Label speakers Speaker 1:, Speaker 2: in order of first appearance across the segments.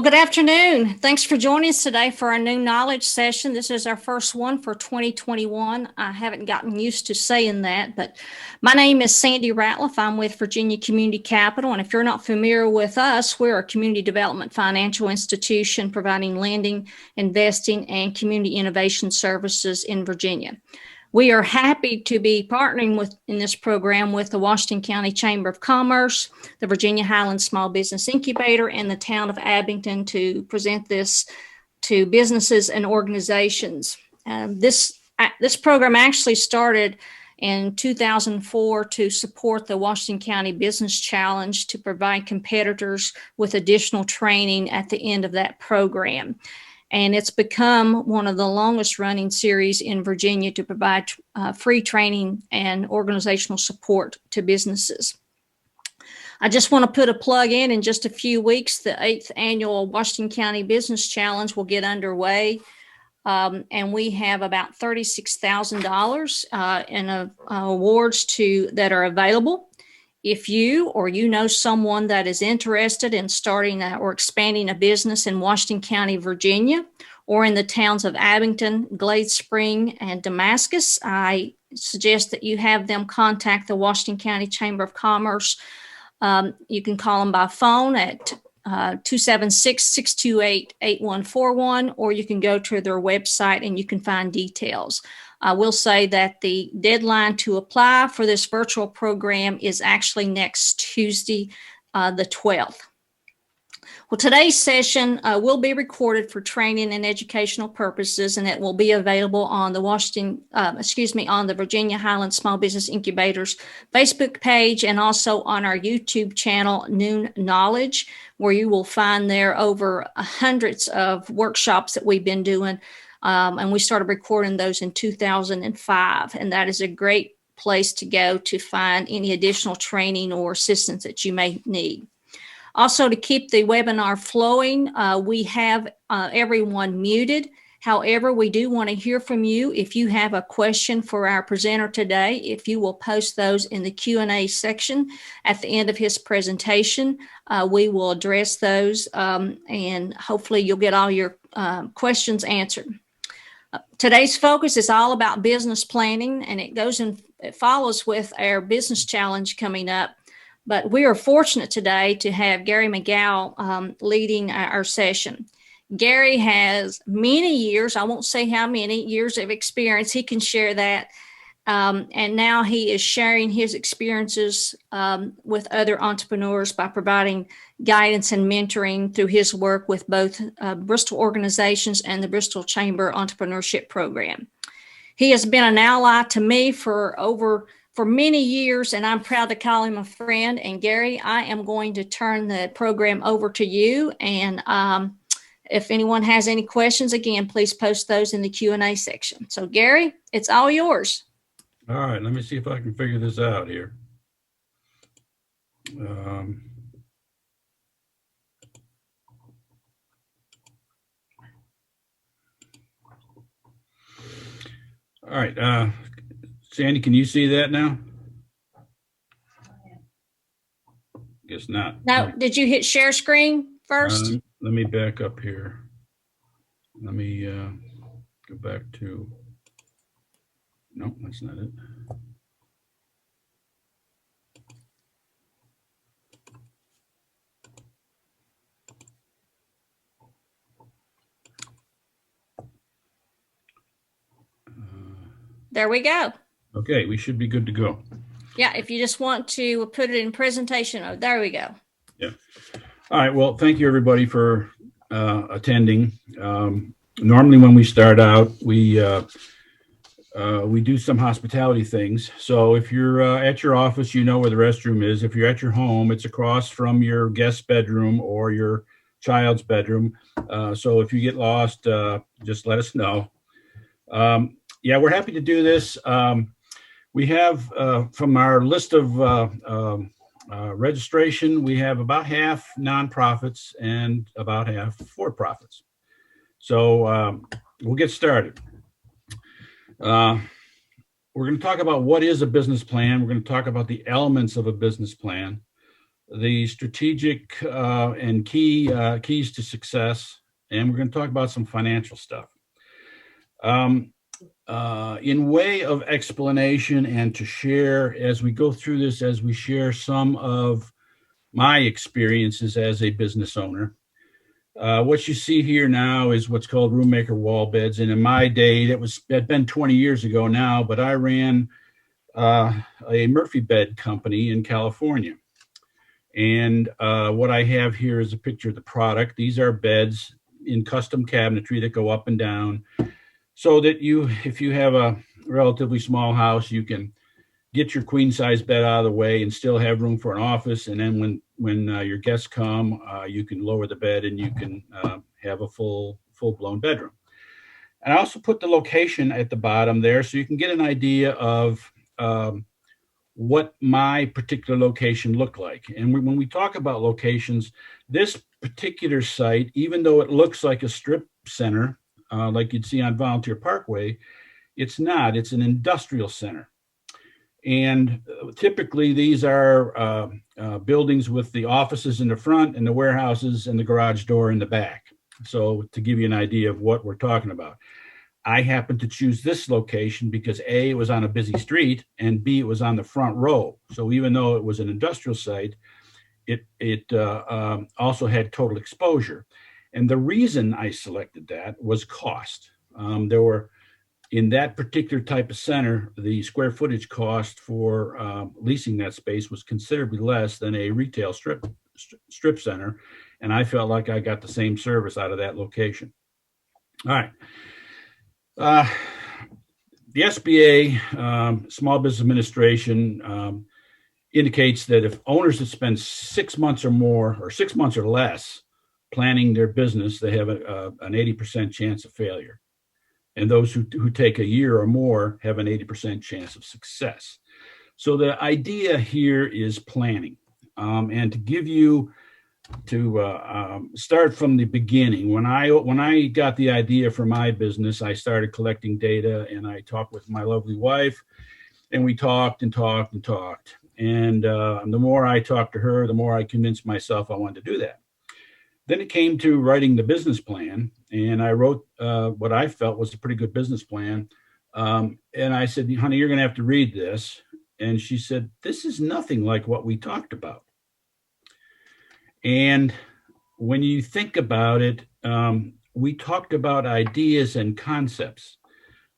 Speaker 1: Good afternoon. Thanks for joining us today for our new knowledge session. This is our first one for 2021. I haven't gotten used to saying that, but my name is Sandy Ratliff. I'm with Virginia Community Capital, and if you're not familiar with us, we're a community development financial institution providing lending, investing, and community innovation services in Virginia. We are happy to be partnering in this program with the Washington County Chamber of Commerce, the Virginia Highlands Small Business Incubator, and the town of Abington to present this to businesses and organizations. This program actually started in 2004 to support the Washington County Business Challenge to provide competitors with additional training at the end of that program. And it's become one of the longest running series in Virginia to provide free training and organizational support to businesses. I just want to put a plug in just a few weeks. The 8th annual Washington County Business Challenge will get underway. And we have about $36,000 in awards that are available. If you or you know someone that is interested in starting or expanding a business in Washington County, Virginia, or in the towns of Abington, Glade Spring, and Damascus, I suggest that you have them contact the Washington County Chamber of Commerce. You can call them by phone at 276-628-8141, or you can go to their website and you can find details. I will say that the deadline to apply for this virtual program is actually next Tuesday, the 12th. Well, today's session will be recorded for training and educational purposes, and it will be available on the on the Virginia Highlands Small Business Incubator's Facebook page, and also on our YouTube channel, Noon Knowledge, where you will find there over hundreds of workshops that we've been doing. And we started recording those in 2005, and that is a great place to go to find any additional training or assistance that you may need. Also, to keep the webinar flowing, we have everyone muted. However, we do want to hear from you. If you have a question for our presenter today, if you will post those in the Q&A section at the end of his presentation, we will address those, and hopefully you'll get all your questions answered. Today's focus is all about business planning, and it follows with our business challenge coming up. But we are fortunate today to have Gary McGeough leading our session. Gary has many years, I won't say how many years of experience, he can share that. And now he is sharing his experiences with other entrepreneurs by providing guidance and mentoring through his work with both Bristol organizations and the Bristol Chamber Entrepreneurship Program. He has been an ally to me for many years, and I'm proud to call him a friend. And Gary, I am going to turn the program over to you. And if anyone has any questions, again, please post those in the Q&A section. So Gary, it's all yours.
Speaker 2: All right, let me see if I can figure this out here. All right, Sandy, can you see that now? Guess not.
Speaker 1: Now, did you hit share screen first?
Speaker 2: Let me back up here. Let me go back to, no, that's not it.
Speaker 1: There we go.
Speaker 2: Okay, we should be good to go.
Speaker 1: Yeah, if you just want to put it in presentation, oh, there we go.
Speaker 2: Yeah. All right, well, thank you everybody for attending. Normally when we start out, we do some hospitality things. So if you're at your office, you know where the restroom is. If you're at your home, it's across from your guest bedroom or your child's bedroom. So if you get lost, just let us know. Yeah, we're happy to do this. We have, from our list of registration, we have about half nonprofits and about half for-profits. So we'll get started. We're going to talk about what is a business plan. We're going to talk about the elements of a business plan. the strategic and keys to success, and we're going to talk about some financial stuff. In way of explanation and to share as we go through this, as we share some of my experiences as a business owner. What you see here now is what's called room maker wall beds. And in my day, that'd been 20 years ago now, but I ran a Murphy bed company in California. And what I have here is a picture of the product. These are beds in custom cabinetry that go up and down so that if you have a relatively small house, you can get your queen size bed out of the way and still have room for an office. And then when your guests come, you can lower the bed and you can have a full blown bedroom. And I also put the location at the bottom there so you can get an idea of what my particular location looked like. And when we talk about locations, this particular site, even though it looks like a strip center, like you'd see on Volunteer Parkway, it's not. It's an industrial center. And typically these are buildings with the offices in the front and the warehouses and the garage door in the back. So to give you an idea of what we're talking about, I happened to choose this location because A, it was on a busy street, and B, it was on the front row. So even though it was an industrial site, it also had total exposure. And the reason I selected that was cost. There were, in that particular type of center, the square footage cost for leasing that space was considerably less than a retail strip center. And I felt like I got the same service out of that location. All right. The SBA, Small Business Administration, indicates that if owners that spend 6 months or more, or 6 months or less planning their business, they have an 80% chance of failure. And those who take a year or more have an 80% chance of success. So the idea here is planning. And to give you, to start from the beginning, when I got the idea for my business, I started collecting data and I talked with my lovely wife, and we talked and talked and talked. And the more I talked to her, the more I convinced myself I wanted to do that. Then it came to writing the business plan, and I wrote what I felt was a pretty good business plan. And I said, honey, you're going to have to read this. And she said, this is nothing like what we talked about. And when you think about it, we talked about ideas and concepts.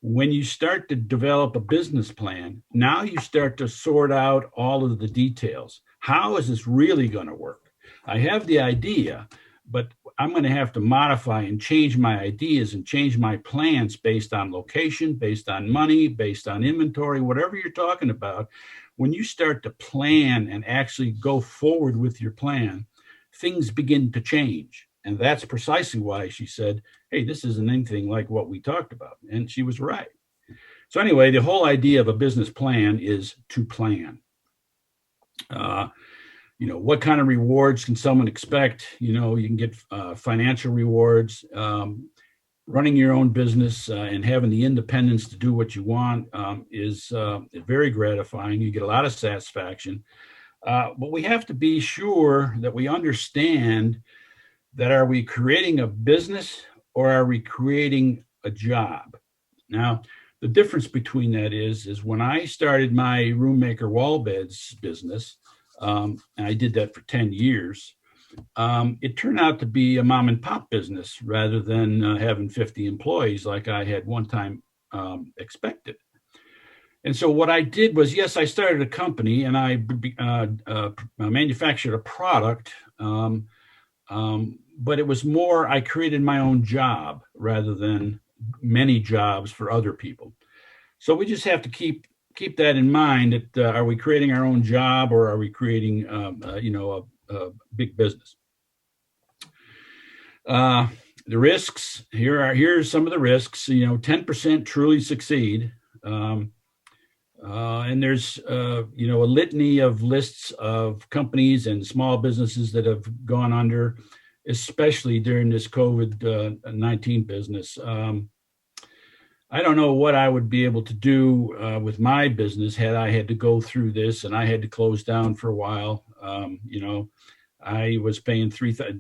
Speaker 2: When you start to develop a business plan, now you start to sort out all of the details. How is this really going to work? I have the idea, but I'm going to have to modify and change my ideas and change my plans based on location, based on money, based on inventory, whatever you're talking about. When you start to plan and actually go forward with your plan, things begin to change. And that's precisely why she said, hey, this isn't anything like what we talked about. And she was right. So anyway, the whole idea of a business plan is to plan. What kind of rewards can someone expect? You can get financial rewards. Running your own business and having the independence to do what you want is very gratifying. You get a lot of satisfaction. But we have to be sure that we understand that are we creating a business or are we creating a job? Now, the difference between that is when I started my room maker wall beds business, and I did that for 10 years, it turned out to be a mom and pop business rather than having 50 employees like I had one time expected. And so what I did was, yes, I started a company and I manufactured a product, but it was more, I created my own job rather than many jobs for other people. So we just have to keep that in mind that are we creating our own job or are we creating, a big business? The risks, here's some of the risks, 10% truly succeed. And there's, a litany of lists of companies and small businesses that have gone under, especially during this COVID-19 business. I don't know what I would be able to do with my business had I had to go through this and I had to close down for a while. You know, I was paying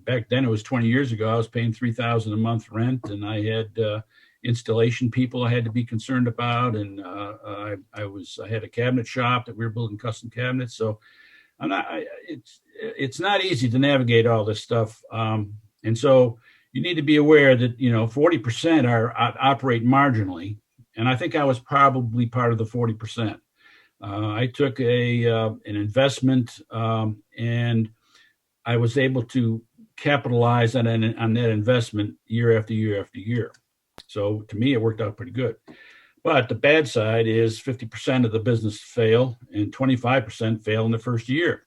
Speaker 2: back then. It was 20 years ago. I was paying $3,000 a month rent, and I had installation people I had to be concerned about, and I had a cabinet shop that we were building custom cabinets. So it's not easy to navigate all this stuff, and so you need to be aware that 40% operate marginally, and I think I was probably part of the 40%. I took an investment, and I was able to capitalize on that investment year after year after year. So to me, it worked out pretty good. But the bad side is 50% of the business fail and 25% fail in the first year.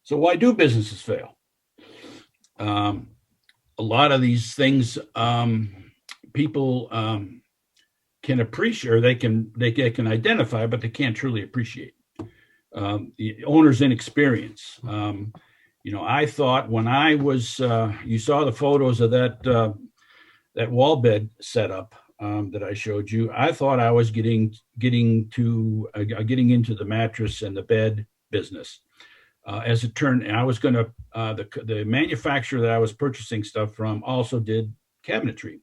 Speaker 2: So why do businesses fail? A lot of these things people can appreciate, or they can identify, but they can't truly appreciate. The owner's inexperience. I thought when I was, you saw the photos of that wall bed setup that I showed you. I thought I was getting into the mattress and the bed business. As it turned, I was going to the manufacturer that I was purchasing stuff from also did cabinetry.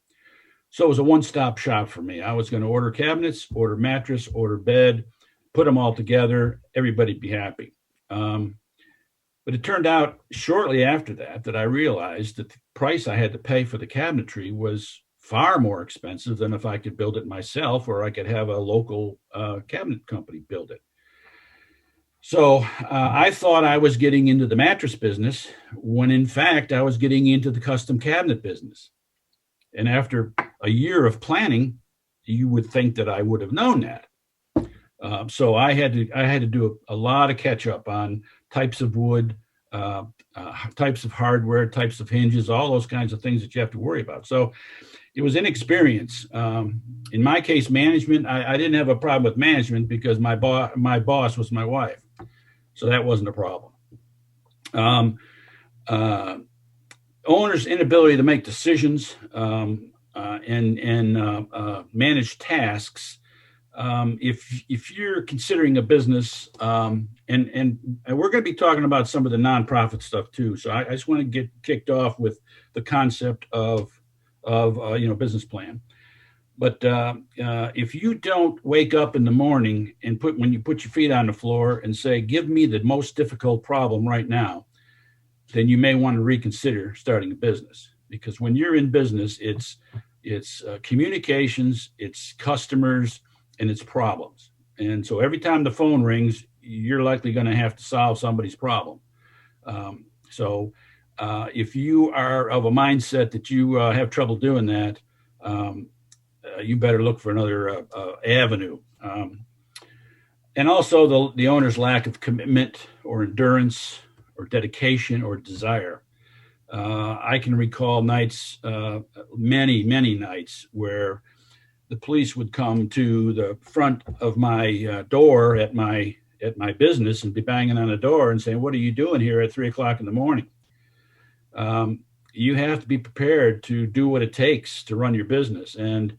Speaker 2: So it was a one-stop shop for me. I was going to order cabinets, order mattress, order bed, put them all together. Everybody'd be happy. But it turned out shortly after that I realized that the price I had to pay for the cabinetry was far more expensive than if I could build it myself, or I could have a local cabinet company build it. So I thought I was getting into the mattress business when in fact I was getting into the custom cabinet business. And after a year of planning, you would think that I would have known that. So I had to do a lot of catch up on types of wood, types of hardware, types of hinges, all those kinds of things that you have to worry about. So it was inexperience. In my case, management, I didn't have a problem with management because my boss was my wife. So that wasn't a problem. Owners' inability to make decisions and manage tasks. If you're considering a business, and we're going to be talking about some of the nonprofit stuff too. So I just want to get kicked off with the concept of business plan. But if you don't wake up in the morning and when you put your feet on the floor and say, give me the most difficult problem right now, then you may want to reconsider starting a business. Because when you're in business, it's communications, it's customers, and it's problems. And so every time the phone rings, you're likely going to have to solve somebody's problem. So if you are of a mindset that you have trouble doing that, you better look for another avenue. And also the owner's lack of commitment or endurance or dedication or desire. I can recall nights, many nights, where the police would come to the front of my door at my business and be banging on the door and saying, "What are you doing here at 3:00 in the morning?" You have to be prepared to do what it takes to run your business, and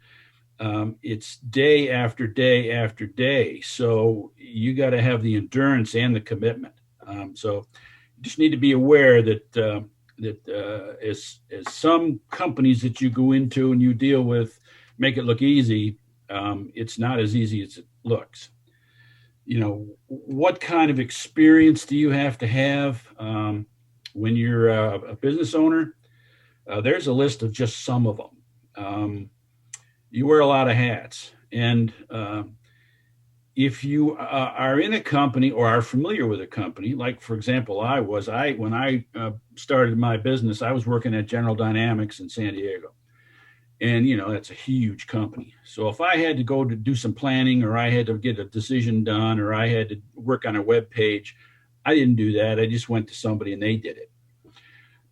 Speaker 2: it's day after day after day. So you got to have the endurance and the commitment. So you just need to be aware that as some companies that you go into and you deal with make it look easy, it's not as easy as it looks. What kind of experience do you have to have when you're a business owner? There's a list of just some of them. You wear a lot of hats, and if you are in a company or are familiar with a company, like for example, when I started my business, I was working at General Dynamics in San Diego. And, that's a huge company. So if I had to go to do some planning, or I had to get a decision done, or I had to work on a web page, I didn't do that. I just went to somebody and they did it.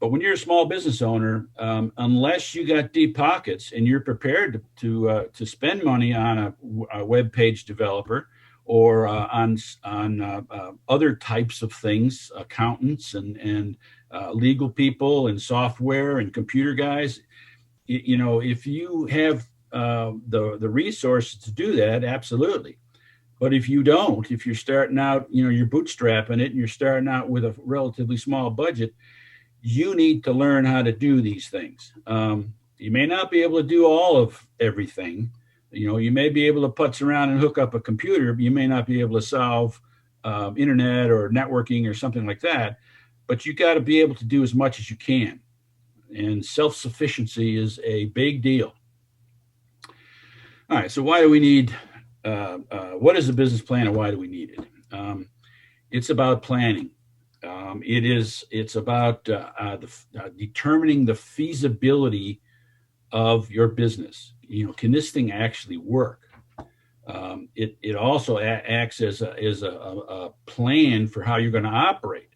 Speaker 2: But when you're a small business owner, unless you got deep pockets and you're prepared to spend money on a web page developer or on other types of things, accountants and legal people and software and computer guys, if you have the resources to do that, absolutely. But if you don't, if you're starting out, you're bootstrapping it and you're starting out with a relatively small budget, you need to learn how to do these things. You may not be able to do all of everything. You may be able to putz around and hook up a computer, but you may not be able to solve internet or networking or something like that. But you got to be able to do as much as you can. And self-sufficiency is a big deal. All right, so why do we need, what is a business plan and why do we need it? It's about planning. It's about determining the feasibility of your business. Can this thing actually work? It also acts as a plan for how you're going to operate.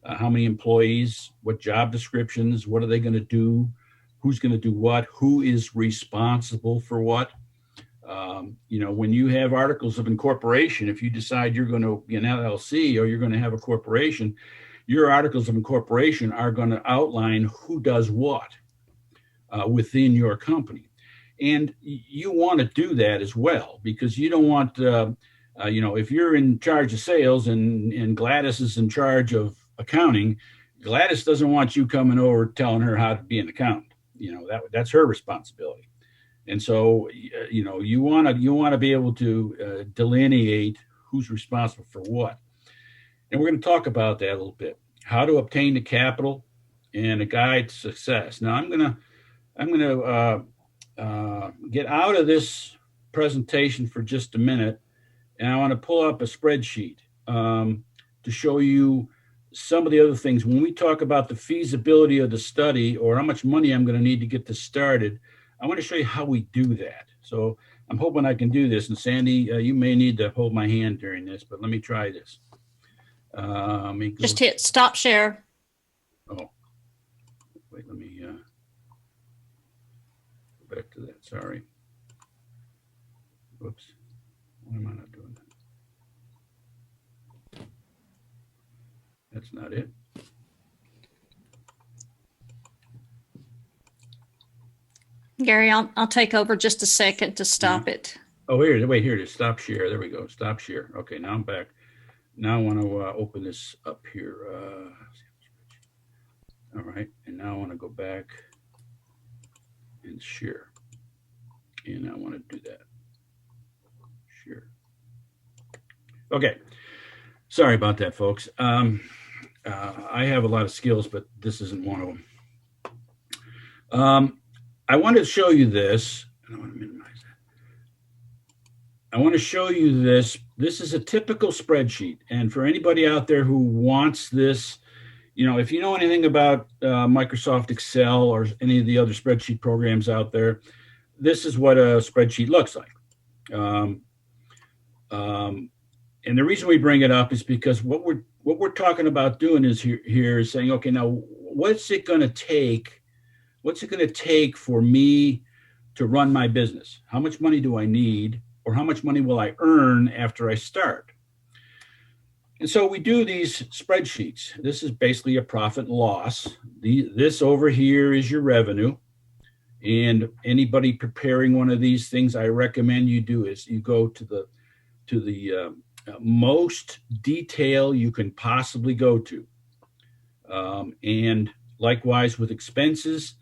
Speaker 2: How many employees, what job descriptions, what are they going to do, who's going to do what, who is responsible for what. When you have articles of incorporation, if you decide you're going to be an LLC or you're going to have a corporation, your articles of incorporation are going to outline who does what within your company. And you want to do that as well, because you don't want, if you're in charge of sales and Gladys is in charge of accounting, Gladys doesn't want you coming over telling her how to be an accountant. That's her responsibility. And so, you want to be able to delineate who's responsible for what. And we're going to talk about that a little bit. How to obtain the capital and a guide to success. Now, I'm going to get out of this presentation for just a minute, and I want to pull up a spreadsheet to show you some of the other things. When we talk about the feasibility of the study or how much money I'm going to need to get this started, I want to show you how we do that. So I'm hoping I can do this. And Sandy, you may need to hold my hand during this, but let me try this.
Speaker 1: Just hit stop share.
Speaker 2: Oh, wait, let me go back to that. Sorry. Whoops. Why am I not doing that? That's not it.
Speaker 1: Gary, I'll take over just a second to stop it.
Speaker 2: Oh, here it is. Stop share. There we go. Stop share. Okay, now I'm back. Now I want to open this up here. All right, and now I want to go back and share. And I want to do that. Share. Okay. Sorry about that, folks. I have a lot of skills, but this isn't one of them. I want to show you this. I want to minimize that. I want to show you this. This is a typical spreadsheet. And for anybody out there who wants this, if you know anything about Microsoft Excel or any of the other spreadsheet programs out there, this is what a spreadsheet looks like. And the reason we bring it up is because what we're talking about doing is here is saying, okay, now what's it going to take? What's it going to take for me to run my business? How much money do I need, or how much money will I earn after I start? And so we do these spreadsheets. This is basically a profit and loss. This over here is your revenue. And anybody preparing one of these things, I recommend you do is you go to the most detail you can possibly go to. And likewise with expenses,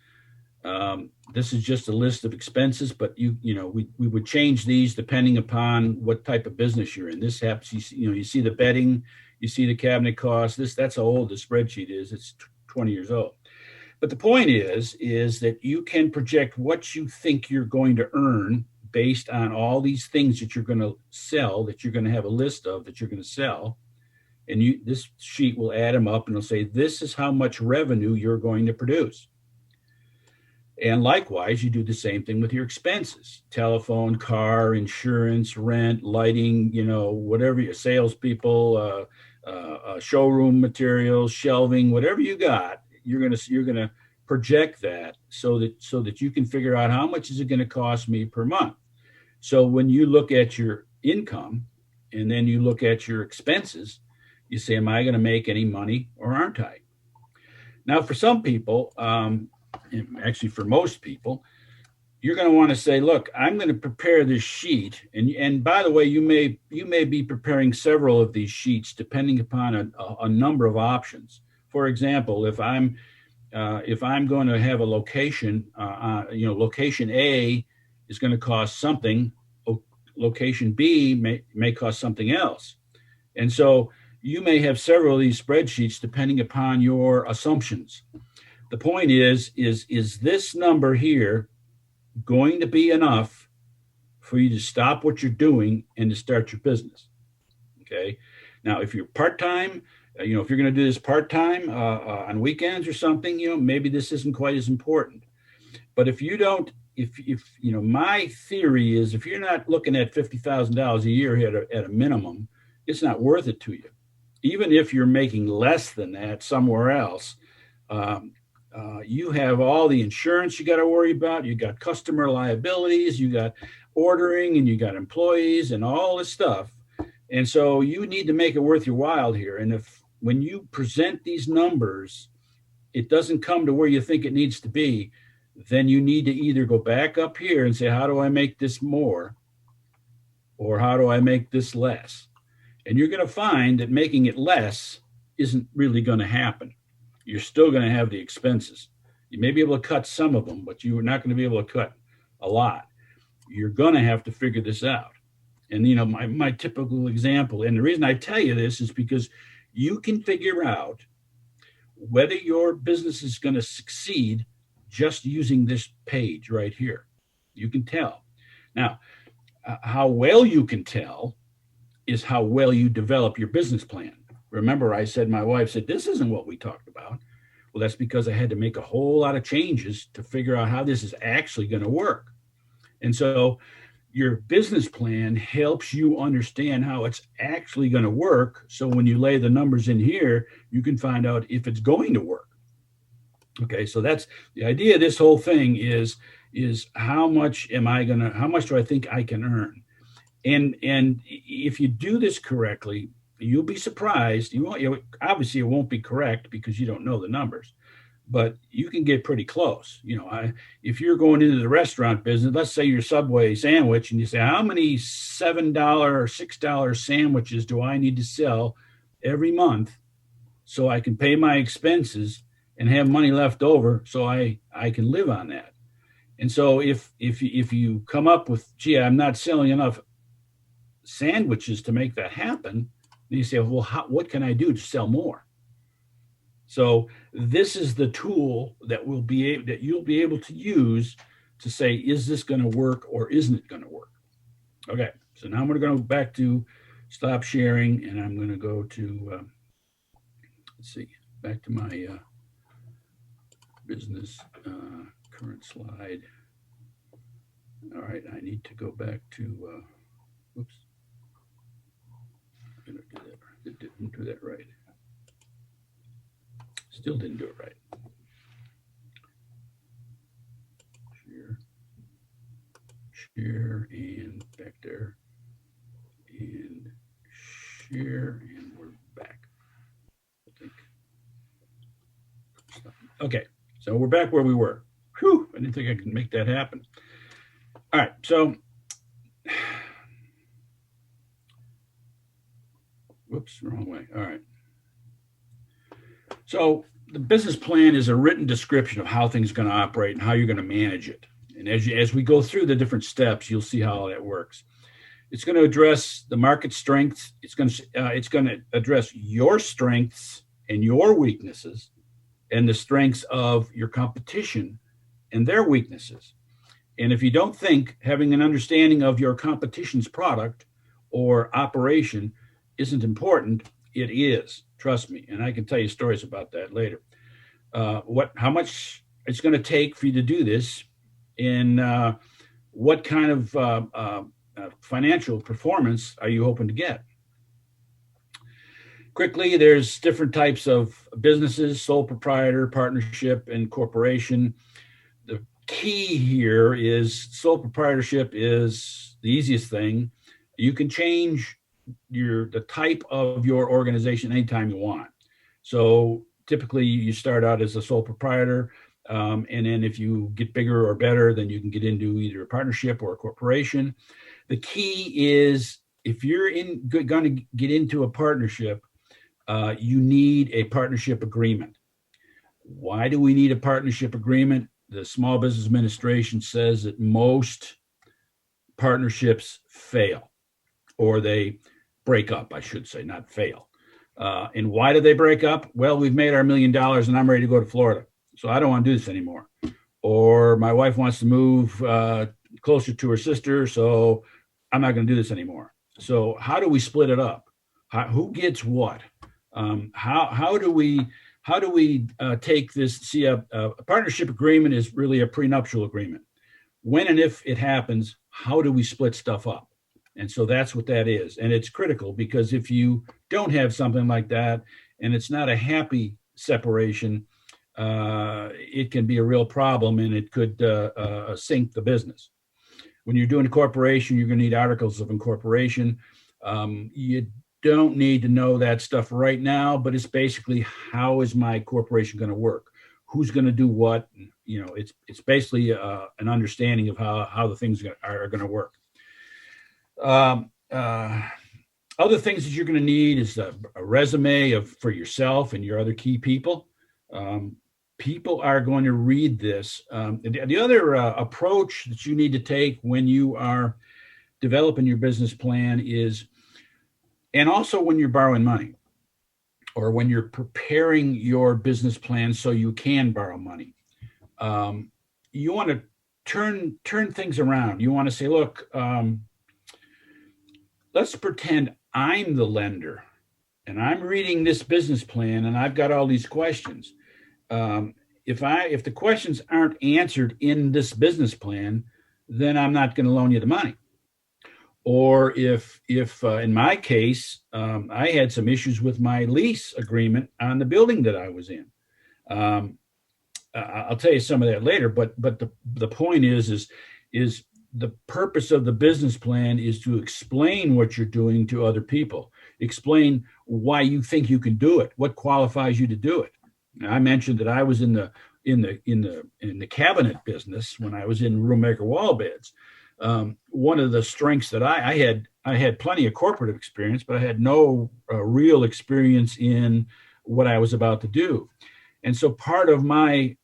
Speaker 2: this is just a list of expenses, but we would change these depending upon what type of business you're in. This happens, you see the bedding, you see the cabinet costs. That's how old the spreadsheet is. It's 20 years old. But the point is that you can project what you think you're going to earn based on all these things that you're going to sell, that you're going to have a list of that you're going to sell. And this sheet will add them up and it'll say, this is how much revenue you're going to produce. And likewise, you do the same thing with your expenses: telephone, car, insurance, rent, lighting, whatever your salespeople, showroom materials, shelving, whatever you got, you're gonna project that so that you can figure out how much is it going to cost me per month. So when you look at your income and then you look at your expenses, you say, am I going to make any money or aren't I? Now, for some people, actually for most people, you're going to want to say, look, I'm going to prepare this sheet. And by the way, you may be preparing several of these sheets depending upon a number of options. For example, if I'm going to have a location, location A is going to cost something, location B may cost something else. And so you may have several of these spreadsheets depending upon your assumptions. The point is this number here going to be enough for you to stop what you're doing and to start your business? Okay. Now, if you're part-time, if you're going to do this part-time on weekends or something, maybe this isn't quite as important. But if you don't, my theory is if you're not looking at $50,000 a year at a minimum, it's not worth it to you. Even if you're making less than that somewhere else, you have all the insurance you got to worry about. You got customer liabilities, you got ordering, and you got employees and all this stuff. And so you need to make it worth your while here. And if when you present these numbers, it doesn't come to where you think it needs to be, then you need to either go back up here and say, how do I make this more? Or how do I make this less? And you're going to find that making it less isn't really going to happen. You're still going to have the expenses. You may be able to cut some of them, but you're not going to be able to cut a lot. You're going to have to figure this out. And, my typical example, and the reason I tell you this is because you can figure out whether your business is going to succeed just using this page right here. You can tell. Now, how well you can tell is how well you develop your business plan. Remember, I said, my wife said, this isn't what we talked about. Well, that's because I had to make a whole lot of changes to figure out how this is actually going to work. And so your business plan helps you understand how it's actually going to work. So when you lay the numbers in here, you can find out if it's going to work. Okay, so that's the idea of this whole thing is how much do I think I can earn? And if you do this correctly, you'll be surprised. Obviously, it won't be correct because you don't know the numbers, but you can get pretty close. If you're going into the restaurant business, let's say your Subway sandwich, and you say, how many $7 or $6 sandwiches do I need to sell every month so I can pay my expenses and have money left over so I can live on that? And so if you come up with, gee, I'm not selling enough sandwiches to make that happen, then you say, well, what can I do to sell more? So this is the tool that you'll be able to use to say, is this going to work or isn't it going to work? Okay, so now I'm going to go back to stop sharing, and I'm going to go to back to my business current slide. All right, I need to go back to oops. I'm going to do that. It didn't do that right. Still didn't do it right. Share, and back there, and share, and we're back, I think. Okay, so we're back where we were. Whew, I didn't think I could make that happen. All right, so whoops, wrong way. All right. So the business plan is a written description of how things are going to operate and how you're going to manage it. And as we go through the different steps, you'll see how that works. It's going to address the market strengths. It's going to address your strengths and your weaknesses and the strengths of your competition and their weaknesses. And if you don't think having an understanding of your competition's product or operation isn't important, it is. Trust me. And I can tell you stories about that later. How much it's going to take for you to do this, and what kind of financial performance are you hoping to get? Quickly, there's different types of businesses: sole proprietor, partnership, and corporation. The key here is sole proprietorship is the easiest thing. You can change the type of your organization anytime you want. So typically you start out as a sole proprietor. And then if you get bigger or better, then you can get into either a partnership or a corporation. The key is if you're going to get into a partnership, you need a partnership agreement. Why do we need a partnership agreement? The Small Business Administration says that most partnerships fail, or they break up, I should say, not fail. And why do they break up? Well, we've made our $1 million and I'm ready to go to Florida, so I don't want to do this anymore. Or my wife wants to move closer to her sister, so I'm not going to do this anymore. So how do we split it up? Who gets what? How do we take this? See, a partnership agreement is really a prenuptial agreement. When and if it happens, how do we split stuff up? And so that's what that is. And it's critical, because if you don't have something like that and it's not a happy separation, it can be a real problem, and it could sink the business. When you're doing a corporation, you're going to need articles of incorporation. You don't need to know that stuff right now, but it's basically, how is my corporation going to work? Who's going to do what? You know, it's basically an understanding of how the things are going to work. Other things that you're going to need is a resume for yourself and your other key people. People are going to read this. The other approach that you need to take when you are developing your business plan is, and also when you're borrowing money, or when you're preparing your business plan so you can borrow money, you want to turn things around. You want to say, look, let's pretend I'm the lender and I'm reading this business plan and I've got all these questions. If the questions aren't answered in this business plan, then I'm not going to loan you the money. Or if in my case, I had some issues with my lease agreement on the building that I was in. I'll tell you some of that later, but the point is the purpose of the business plan is to explain what you're doing to other people, explain why you think you can do it, what qualifies you to do it. Now, I mentioned that I was in the cabinet business when I was in room maker wall beds. One of the strengths that I had plenty of corporate experience, but I had no real experience in what I was about to do. And so part of I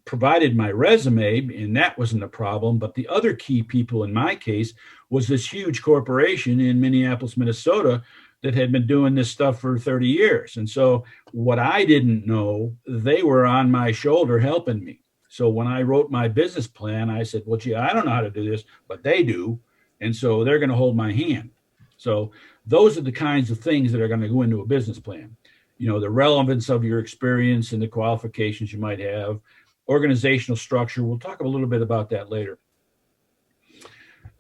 Speaker 2: provided my resume, and that wasn't a problem. But the other key people in my case was this huge corporation in Minneapolis, Minnesota, that had been doing this stuff for 30 years. And so what I didn't know, they were on my shoulder helping me. So when I wrote my business plan, I said, well, gee, I don't know how to do this, but they do. And so they're going to hold my hand. So those are the kinds of things that are going to go into a business plan. You know, the relevance of your experience and the qualifications you might have, organizational structure. We'll talk a little bit about that later.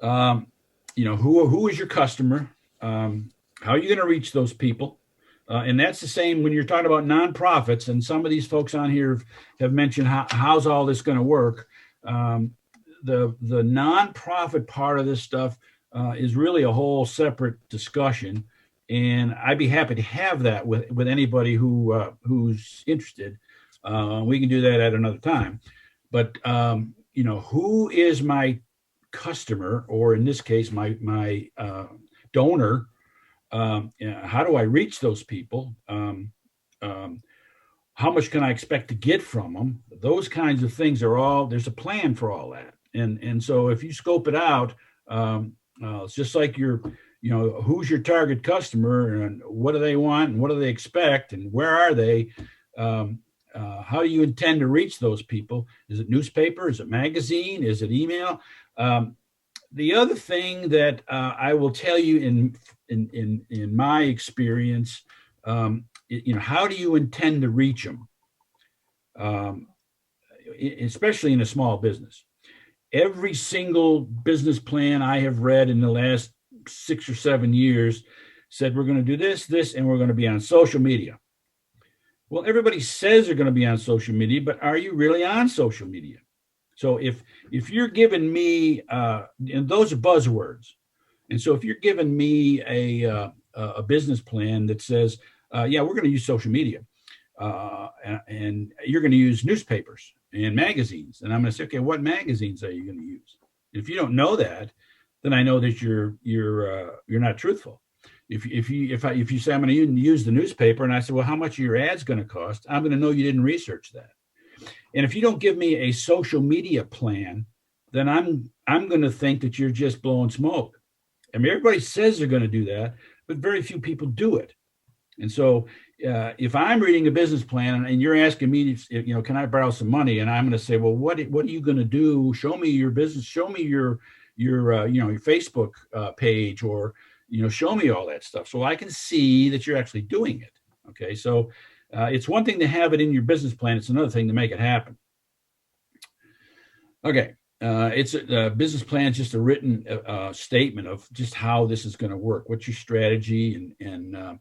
Speaker 2: You know, who is your customer? How are you going to reach those people? And that's the same when you're talking about nonprofits. And some of these folks on here have mentioned how's all this going to work. The nonprofit part of this stuff is really a whole separate discussion. And I'd be happy to have that with anybody who's interested. We can do that at another time. But you know, who is my customer, or in this case, my donor? How do I reach those people? How much can I expect to get from them? Those kinds of things there's a plan for all that. And so if you scope it out, it's just like who's your target customer, and what do they want, and what do they expect, and where are they? How do you intend to reach those people? Is it newspaper? Is it magazine? Is it email? The other thing that I will tell you in my experience, how do you intend to reach them? Especially in a small business. Every single business plan I have read in the last 6 or 7 years said we're going to do this, and we're going to be on social media. Well, everybody says they're going to be on social media, but are you really on social media? So if you're giving me, and those are buzzwords, and so if you're giving me a business plan that says, yeah, we're going to use social media, and you're going to use newspapers and magazines. And I'm going to say, okay, what magazines are you going to use? If you don't know that, then I know that you're not truthful. If you say I'm going to use the newspaper, and I say, well, how much are your ads going to cost? I'm going to know you didn't research that. And if you don't give me a social media plan, then I'm going to think that you're just blowing smoke. I mean, everybody says they're going to do that, but very few people do it. And so, if I'm reading a business plan and you're asking me, can I borrow some money? And I'm going to say, well, what are you going to do? Show me your business. Show me your Facebook page, or show me all that stuff so I can see that you're actually doing it. Okay, so it's one thing to have it in your business plan. It's another thing to make it happen. Okay. It's a business plan is just a written statement of just how this is going to work. What's your strategy, and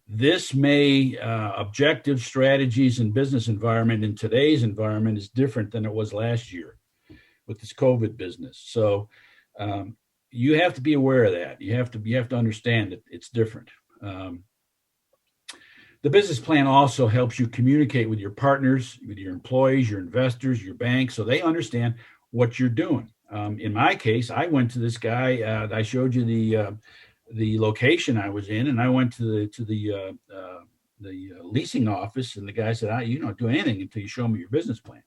Speaker 2: this may objective strategies and business environment in today's environment is different than it was last year with this COVID business. So you have to be aware of that. You have to understand that it's different. The business plan also helps you communicate with your partners, with your employees, your investors, your bank, so they understand what you're doing. In my case, I went to this guy. I showed you the location I was in, and I went to the leasing office, and the guy said, "You don't do anything until you show me your business plan."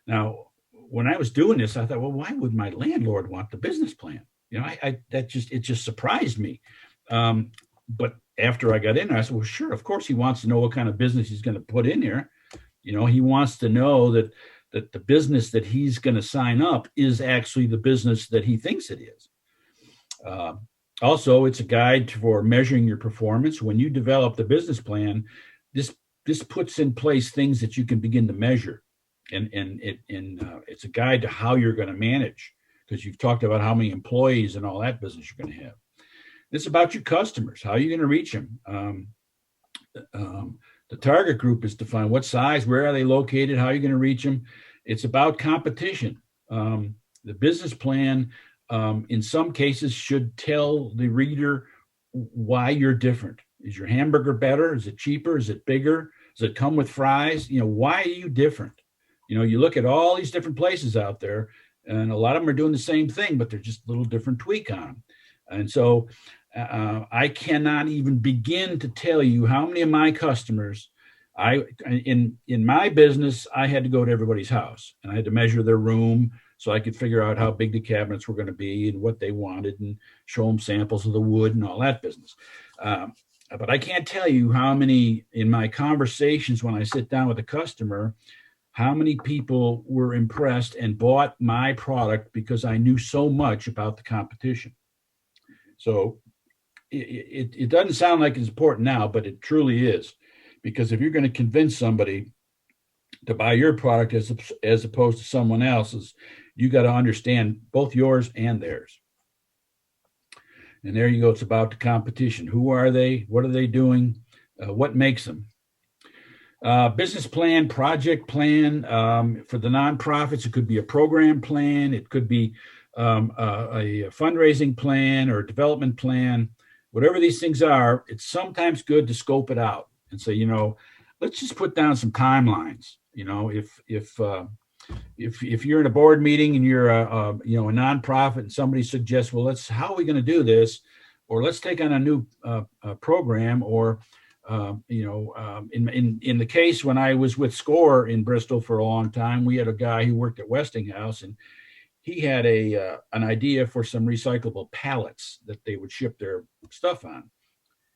Speaker 2: Now, when I was doing this, I thought, well, why would my landlord want the business plan? It just surprised me. But after I got in there, I said, well, sure, of course he wants to know what kind of business he's going to put in there. He wants to know that the business that he's going to sign up is actually the business that he thinks it is. Also, it's a guide for measuring your performance. When you develop the business plan, this puts in place things that you can begin to measure. And it's a guide to how you're going to manage, because you've talked about how many employees and all that business you're going to have. It's about your customers. How are you going to reach them? The target group is defined. What size? Where are they located? How are you going to reach them? It's about competition. The business plan, in some cases, should tell the reader why you're different. Is your hamburger better? Is it cheaper? Is it bigger? Does it come with fries? Why are you different? You look at all these different places out there, and a lot of them are doing the same thing, but they're just a little different tweak on them. And so I cannot even begin to tell you how many of my customers, in my business, I had to go to everybody's house, and I had to measure their room so I could figure out how big the cabinets were going to be and what they wanted, and show them samples of the wood and all that business. But I can't tell you how many in my conversations when I sit down with a customer, how many people were impressed and bought my product because I knew so much about the competition. So it doesn't sound like it's important now, but it truly is, because if you're going to convince somebody to buy your product as opposed to someone else's, you got to understand both yours and theirs. And there you go. It's about the competition. Who are they? What are they doing? What makes them? Business plan, project plan. For the nonprofits, it could be a program plan. It could be a fundraising plan or a development plan. Whatever these things are, it's sometimes good to scope it out and say, let's just put down some timelines. If you're in a board meeting and you're a nonprofit, and somebody suggests, well, how are we going to do this? Or let's take on a new program, or in the case when I was with SCORE in Bristol for a long time, we had a guy who worked at Westinghouse, and he had an idea for some recyclable pallets that they would ship their stuff on.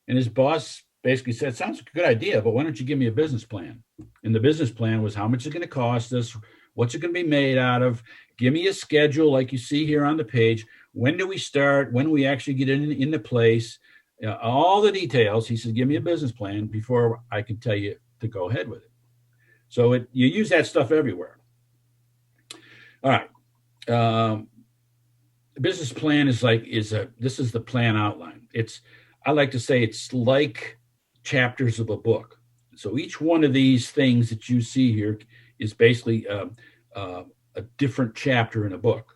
Speaker 2: And his boss basically said, sounds like a good idea, but why don't you give me a business plan? And the business plan was, how much is it going to cost us? What's it going to be made out of? Give me a schedule like you see here on the page. When do we start? When do we actually get into place? All the details. He said, give me a business plan before I can tell you to go ahead with it. So you use that stuff everywhere. All right. The business plan is this is the plan outline. I like to say it's like chapters of a book. So each one of these things that you see here is basically a different chapter in a book.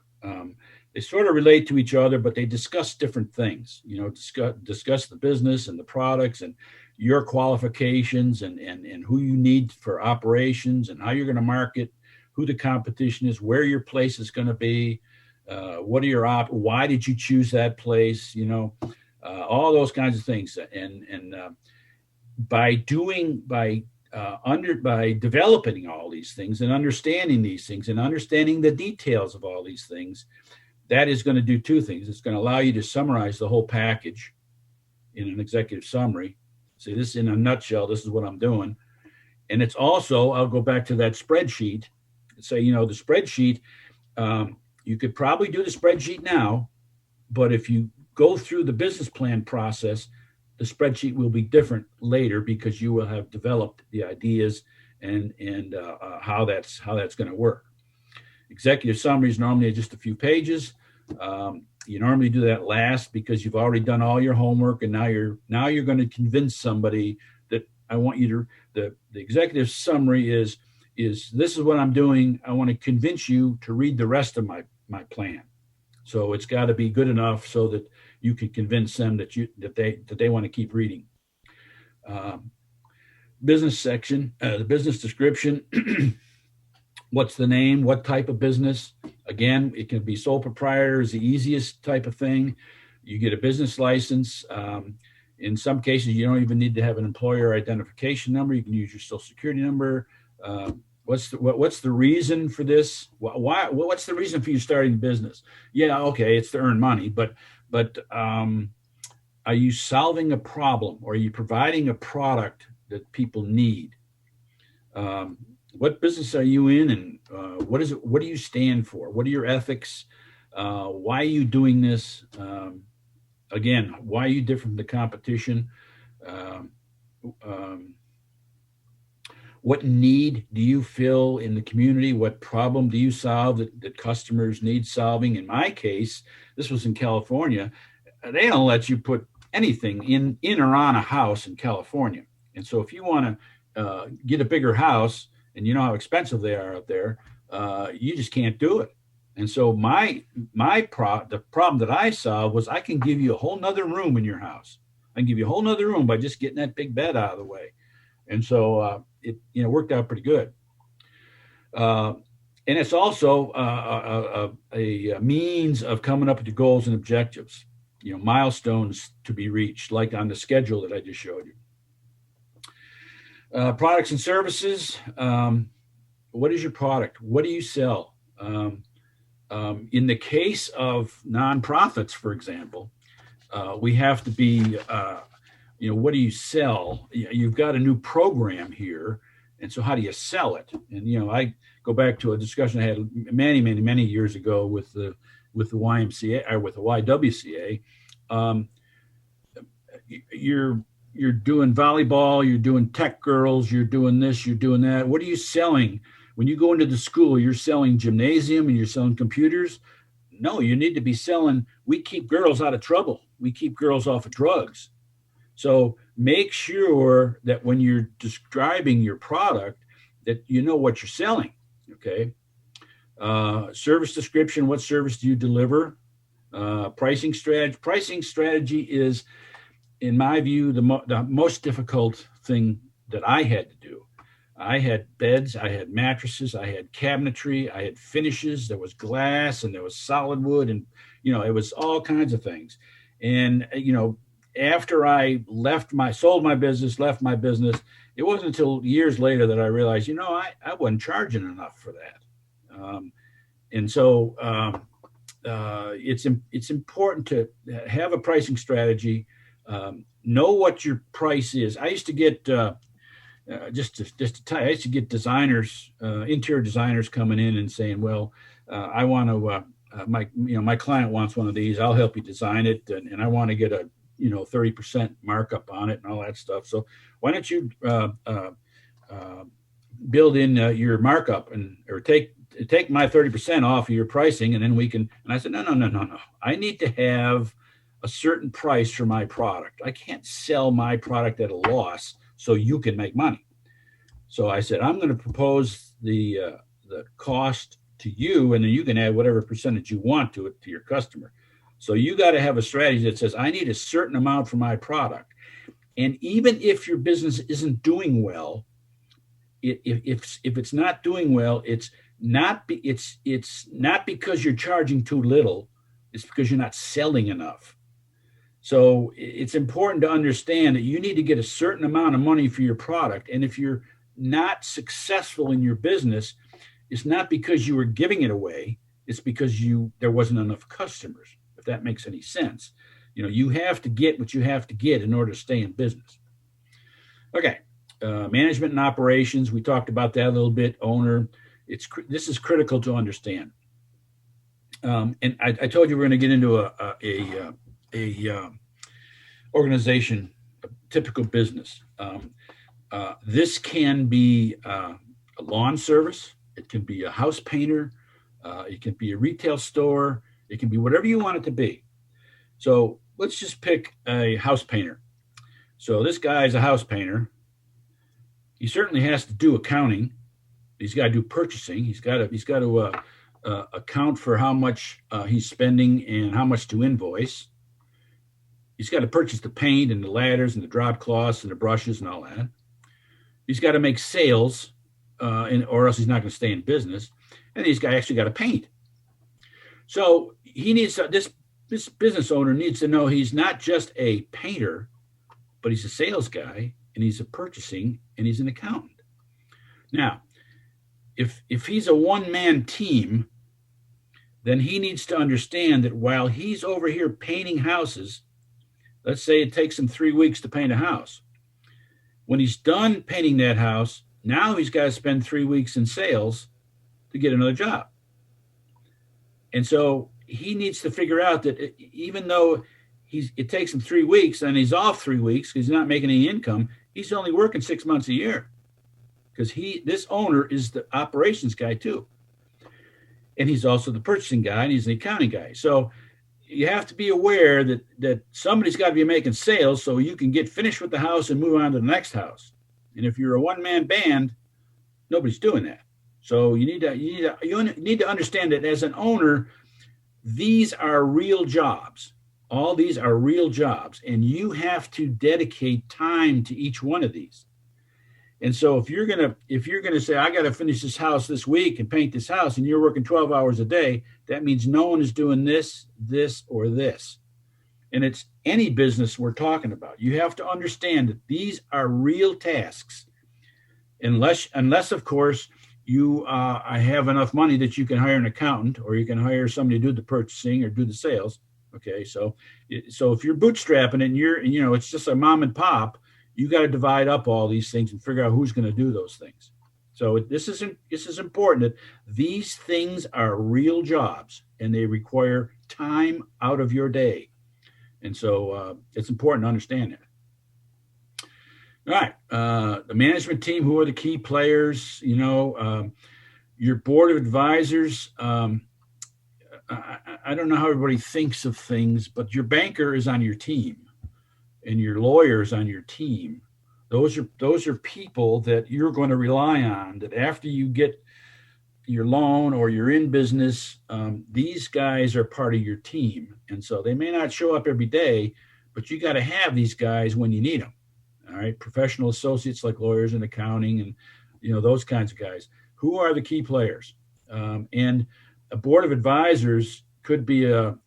Speaker 2: They sort of relate to each other, but they discuss different things. Discuss the business and the products, and your qualifications and who you need for operations and how you're going to market, who the competition is, where your place is going to be, what are your why did you choose that place, all those kinds of things. And by developing all these things and understanding these things and understanding the details of all these things, that is going to do two things. It's going to allow you to summarize the whole package in an executive summary. Say, this in a nutshell, this is what I'm doing. And it's also, I'll go back to that spreadsheet and say, the spreadsheet, you could probably do the spreadsheet now, but if you go through the business plan process, the spreadsheet will be different later because you will have developed the ideas and how that's going to work. Executive summaries normally just a few pages. You normally do that last because you've already done all your homework, and now you're going to convince somebody that I want you to. The executive summary is this is what I'm doing. I want to convince you to read the rest of my plan. So it's got to be good enough so that you can convince them that they want to keep reading. Business section, the business description. What's the name? What type of business? Again, it can be sole proprietor is the easiest type of thing. You get a business license. In some cases, you don't even need to have an employer identification number. You can use your social security number. What's the reason for this? What's the reason for you starting a business? Yeah, okay, it's to earn money, but are you solving a problem, or are you providing a product that people need? What business are you in, and what is it? What do you stand for? What are your ethics? Why are you doing this? Again, why are you different from the competition? What need do you fill in the community? What problem do you solve that customers need solving? In my case, this was in California. They don't let you put anything in or on a house in California. And so if you want to get a bigger house, and you know how expensive they are out there, you just can't do it. And so the problem that I saw was I can give you a whole nother room in your house. I can give you a whole nother room by just getting that big bed out of the way. And so it worked out pretty good. And it's also a means of coming up with the goals and objectives, milestones to be reached, like on the schedule that I just showed you. Products and services. What is your product? What do you sell? In the case of nonprofits, for example, we have to be, what do you sell? You've got a new program here, and so how do you sell it? And I go back to a discussion I had many, many, many years ago with the YMCA or with the YWCA. You're doing volleyball, you're doing tech girls, you're doing this, you're doing that. What are you selling? When you go into the school, you're selling gymnasium and you're selling computers. No, you need to be selling, we keep girls out of trouble. We keep girls off of drugs. So make sure that when you're describing your product, that you know what you're selling, okay? Service description, what service do you deliver? Pricing strategy. Pricing strategy is, in my view, the most difficult thing that I had to do. I had beds, I had mattresses, I had cabinetry, I had finishes, there was glass, and there was solid wood, and it was all kinds of things. And after I left my business, it wasn't until years later that I realized, I wasn't charging enough for that. And so it's important to have a pricing strategy. Know what your price is. I used to get just to tell you, I used to get designers, interior designers coming in and saying, "Well, I want to my client wants one of these. I'll help you design it, and I want to get a 30% markup on it and all that stuff. So why don't you build in your markup or take my 30% off of your pricing, and then we can." And I said, no. I need to have a certain price for my product. I can't sell my product at a loss so you can make money. So I said, I'm going to propose the cost to you, and then you can add whatever percentage you want to it to your customer. So you got to have a strategy that says, I need a certain amount for my product. And even if your business isn't doing well, if it's not doing well, it's not because you're charging too little. It's because you're not selling enough. So it's important to understand that you need to get a certain amount of money for your product. And if you're not successful in your business, it's not because you were giving it away. It's because there wasn't enough customers, if that makes any sense. You have to get what you have to get in order to stay in business. Okay. Management and operations. We talked about that a little bit. Owner. This is critical to understand. And I told you we're going to get into a organization, a typical business. This can be a lawn service. It can be a house painter. It can be a retail store. It can be whatever you want it to be. So let's just pick a house painter. So this guy is a house painter. He certainly has to do accounting. He's got to do purchasing. He's got to account for how much he's spending and how much to invoice. He's got to purchase the paint and the ladders and the drop cloths and the brushes and all that. He's got to make sales, or else he's not going to stay in business. And he's actually got to paint. So he needs this business owner needs to know he's not just a painter, but he's a sales guy, and he's a purchasing, and he's an accountant. Now, if he's a one-man team, then he needs to understand that while he's over here painting houses, let's say it takes him 3 weeks to paint a house. When he's done painting that house, now he's got to spend 3 weeks in sales to get another job. And so he needs to figure out that even though it takes him 3 weeks and he's off 3 weeks because he's not making any income, he's only working 6 months a year, because this owner is the operations guy too. And he's also the purchasing guy, and he's the accounting guy. So you have to be aware that somebody's got to be making sales so you can get finished with the house and move on to the next house. And if you're a one-man band, nobody's doing that. So you need to understand that as an owner, these are real jobs. All these are real jobs, and you have to dedicate time to each one of these. And so if you're gonna say, I got to finish this house this week and paint this house, and you're working 12 hours a day, that means no one is doing this, or this. And it's any business we're talking about. You have to understand that these are real tasks, unless of course you have enough money that you can hire an accountant, or you can hire somebody to do the purchasing or do the sales. Okay, so if you're bootstrapping and it's just a mom and pop, you got to divide up all these things and figure out who's going to do those things. So this is important, that these things are real jobs and they require time out of your day. And so it's important to understand that. All right, the management team, who are the key players? Your board of advisors. I don't know how everybody thinks of things, but your banker is on your team, and your lawyer is on your team. Those are people that you're going to rely on, that after you get your loan or you're in business, these guys are part of your team. And so they may not show up every day, but you got to have these guys when you need them. All right. Professional associates like lawyers and accounting and, those kinds of guys. Who are the key players? And a board of advisors could be a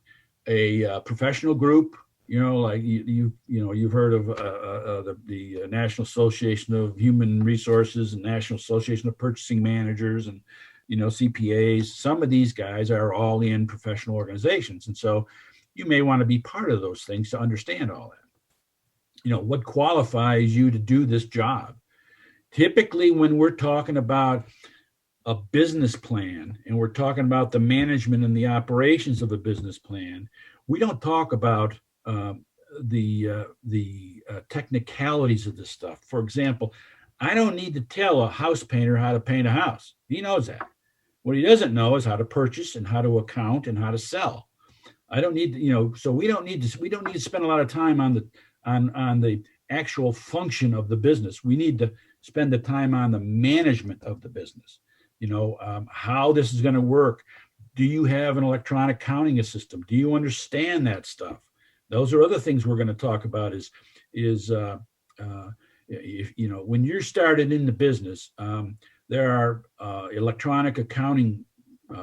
Speaker 2: professional group, like you've heard of the National Association of Human Resources and National Association of Purchasing Managers and, CPAs. Some of these guys are all in professional organizations. And so you may want to be part of those things to understand all that. What qualifies you to do this job? Typically, when we're talking about a business plan and we're talking about the management and the operations of a business plan, we don't talk about the technicalities of this stuff. For example, I don't need to tell a house painter how to paint a house. He knows that. What he doesn't know is how to purchase and how to account and how to sell. I don't need to, so we don't need to spend a lot of time on the actual function of the business. We need to spend the time on the management of the business. How this is going to work. Do you have an electronic counting system? Do you understand that stuff? Those are other things we're going to talk about is If you know, when you're started in the business, there are electronic accounting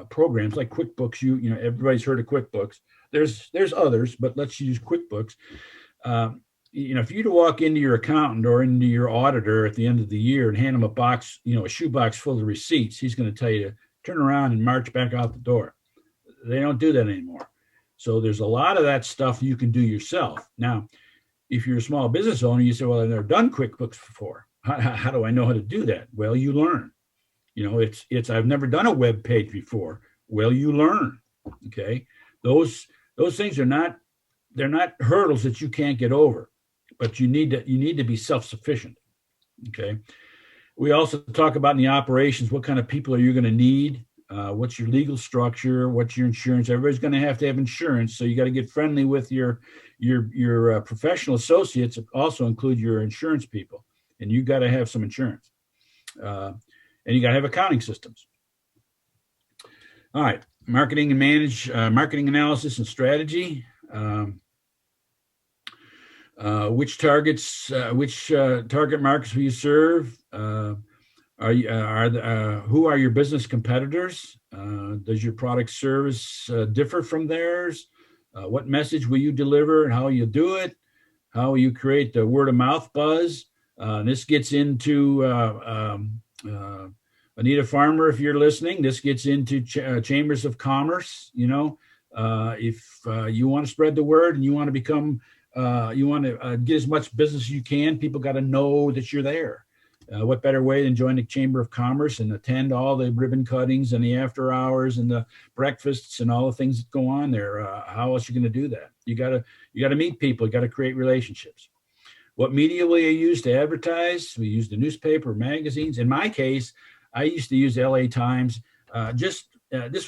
Speaker 2: programs like QuickBooks. You know, everybody's heard of QuickBooks. There's others, but let's use QuickBooks. You know, if you to walk into your accountant or into your auditor at the end of the year and hand him a box, you know, a shoebox full of receipts, he's going to tell you, turn around and march back out the door. They don't do that anymore. So there's a lot of that stuff you can do yourself. Now, if you're a small business owner, you say, well, I've never done QuickBooks before. How do I know how to do that? Well, you learn. You know, it's I've never done a web page before. Well, you learn. Okay. Those things are not, they're not hurdles that you can't get over, but you need to be self-sufficient. Okay. We also talk about in the operations, what kind of people are you going to need? What's your legal structure? What's your insurance? Everybody's going to have insurance. So you got to get friendly with your professional associates. Also include your insurance people, and you got to have some insurance, and you got to have accounting systems. All right, marketing analysis and strategy. Which target markets will you serve? Who are your business competitors? Does your product service differ from theirs? What message will you deliver and how will you do it? How will you create the word of mouth buzz? This gets into Anita Farmer, if you're listening. This gets into chambers of commerce. You know, if you want to spread the word and you want to become, you want to get as much business as you can, people got to know that you're there. What better way than join the Chamber of Commerce and attend all the ribbon cuttings and the after hours and the breakfasts and all the things that go on there? How else are you going to do that? You got to meet people. You got to create relationships. What media will you use to advertise? We use the newspaper, magazines. In my case, I used to use the LA Times. This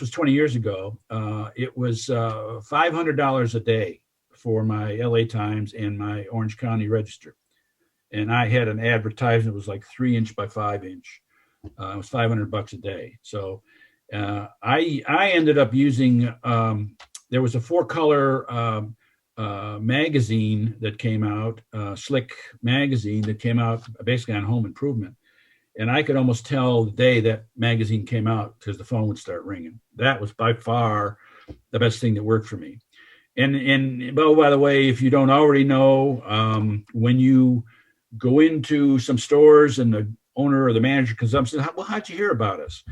Speaker 2: was 20 years ago. It was $500 a day for my LA Times and my Orange County Register. And I had an advertisement that was like 3" by 5". It was $500 a day. So I ended up using, there was a 4-color magazine that came out, Slick magazine that came out basically on home improvement. And I could almost tell the day that magazine came out because the phone would start ringing. That was by far the best thing that worked for me. And by the way, if you don't already know, when you go into some stores and the owner or the manager comes up and says, well, how'd you hear about us?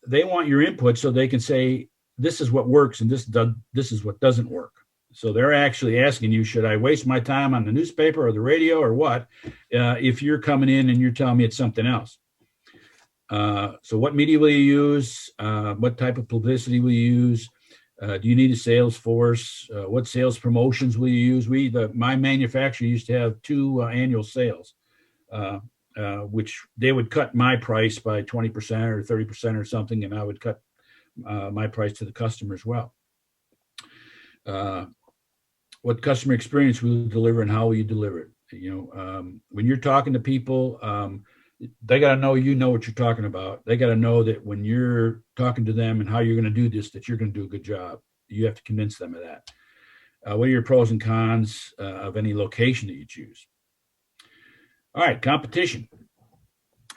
Speaker 2: They want your input so they can say, this is what works and this is what doesn't work. So they're actually asking you, should I waste my time on the newspaper or the radio or what, if you're coming in and you're telling me it's something else? So what media will you use? What type of publicity will you use? Do you need a sales force? What sales promotions will you use? My manufacturer used to have 2 annual sales, which they would cut my price by 20% or 30% or something, and I would cut my price to the customer as well. What customer experience will you deliver and how will you deliver it? You know, when you're talking to people, they got to know you know what you're talking about. They got to know that when you're talking to them and how you're going to do this, that you're going to do a good job. You have to convince them of that. What are your pros and cons of any location that you choose? All right, competition.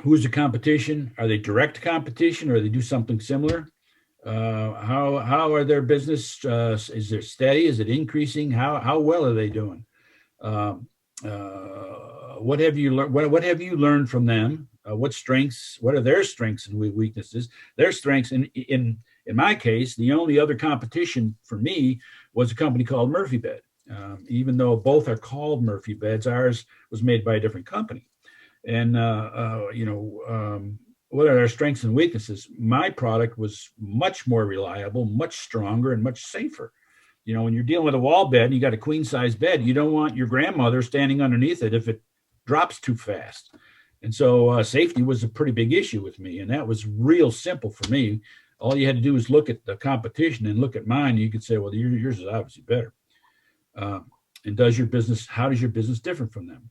Speaker 2: Who's the competition? Are they direct competition or they do something similar? How are their business? Is it steady? Is it increasing? How well are they doing? What have you learned? What have you learned from them? What are their strengths and weaknesses? Their strengths, in my case, the only other competition for me was a company called Murphy Bed. Even though both are called Murphy Beds, ours was made by a different company. And what are their strengths and weaknesses? My product was much more reliable, much stronger, and much safer. You know, when you're dealing with a wall bed and you got a queen size bed, you don't want your grandmother standing underneath it if it drops too fast. And so safety was a pretty big issue with me. And that was real simple for me. All you had to do was look at the competition and look at mine. And you could say, well, yours is obviously better. And how does your business differ from them?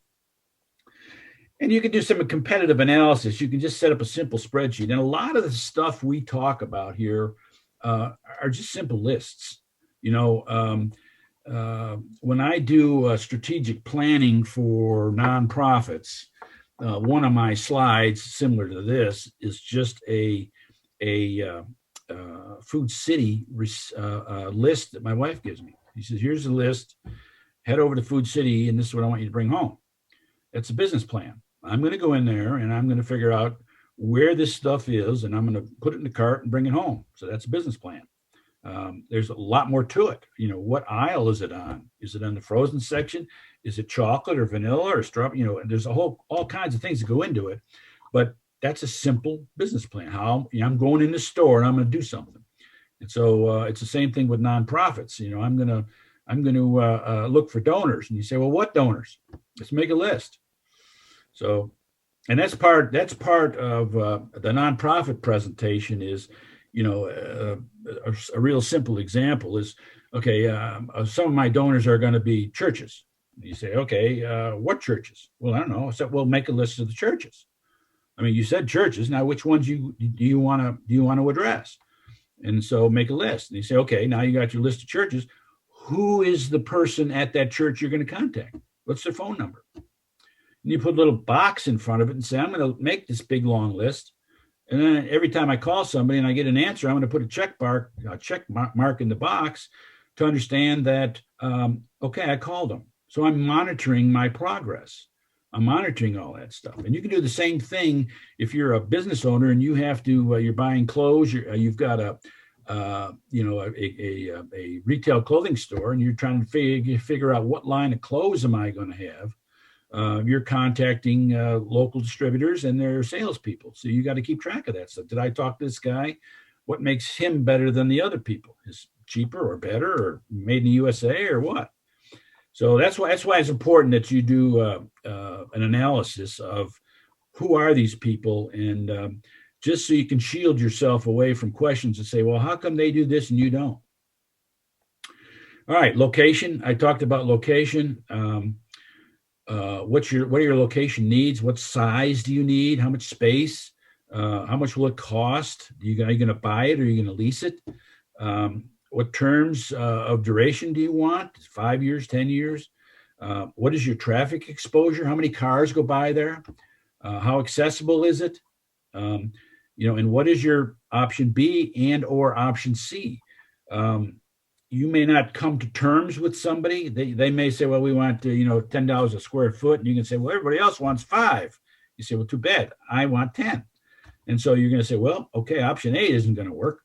Speaker 2: And you can do some competitive analysis. You can just set up a simple spreadsheet. And a lot of the stuff we talk about here are just simple lists. You know, when I do strategic planning for nonprofits, one of my slides, similar to this, is just a Food City list that my wife gives me. He says, "Here's the list. Head over to Food City, and this is what I want you to bring home." That's a business plan. I'm going to go in there and I'm going to figure out where this stuff is, and I'm going to put it in the cart and bring it home. So that's a business plan. There's a lot more to it. You know, what aisle is it on? Is it on the frozen section? Is it chocolate or vanilla or strawberry? You know, there's all kinds of things that go into it. But that's a simple business plan. How, you know, I'm going in the store and I'm going to do something. And so it's the same thing with nonprofits. You know, I'm going to look for donors. And you say, well, what donors? Let's make a list. So, and that's part of the nonprofit presentation is, you know, a real simple example is, okay, some of my donors are going to be churches. You say, okay, what churches? Well, I don't know. So we'll make a list of the churches. I mean, you said churches. Now, which ones do you want to address? And so make a list. And you say, okay, now you got your list of churches. Who is the person at that church you're going to contact? What's their phone number? And you put a little box in front of it and say, I'm going to make this big long list. And then every time I call somebody and I get an answer, I'm going to put a check mark in the box to understand that, okay, I called them. So I'm monitoring my progress. I'm monitoring all that stuff. And you can do the same thing if you're a business owner and you have to, you're buying clothes, you've got a retail clothing store and you're trying to figure out what line of clothes am I going to have. You're contacting local distributors and their salespeople. So you got to keep track of that stuff. Did I talk to this guy? What makes him better than the other people? Is cheaper or better or made in the USA or what? So that's why it's important that you do an analysis of who are these people, and just so you can shield yourself away from questions and say, well, how come they do this and you don't? All right, location. I talked about location. What are your location needs? What size do you need? How much space? How much will it cost? Are you going to buy it or are you going to lease it? What terms of duration do you want? 5 years, 10 years? What is your traffic exposure? How many cars go by there? How accessible is it? And what is your option B and or option C? You may not come to terms with somebody. They may say, well, we want $10 a square foot. And you can say, well, everybody else wants 5. You say, well, too bad. I want 10. And so you're going to say, well, okay, option A isn't going to work.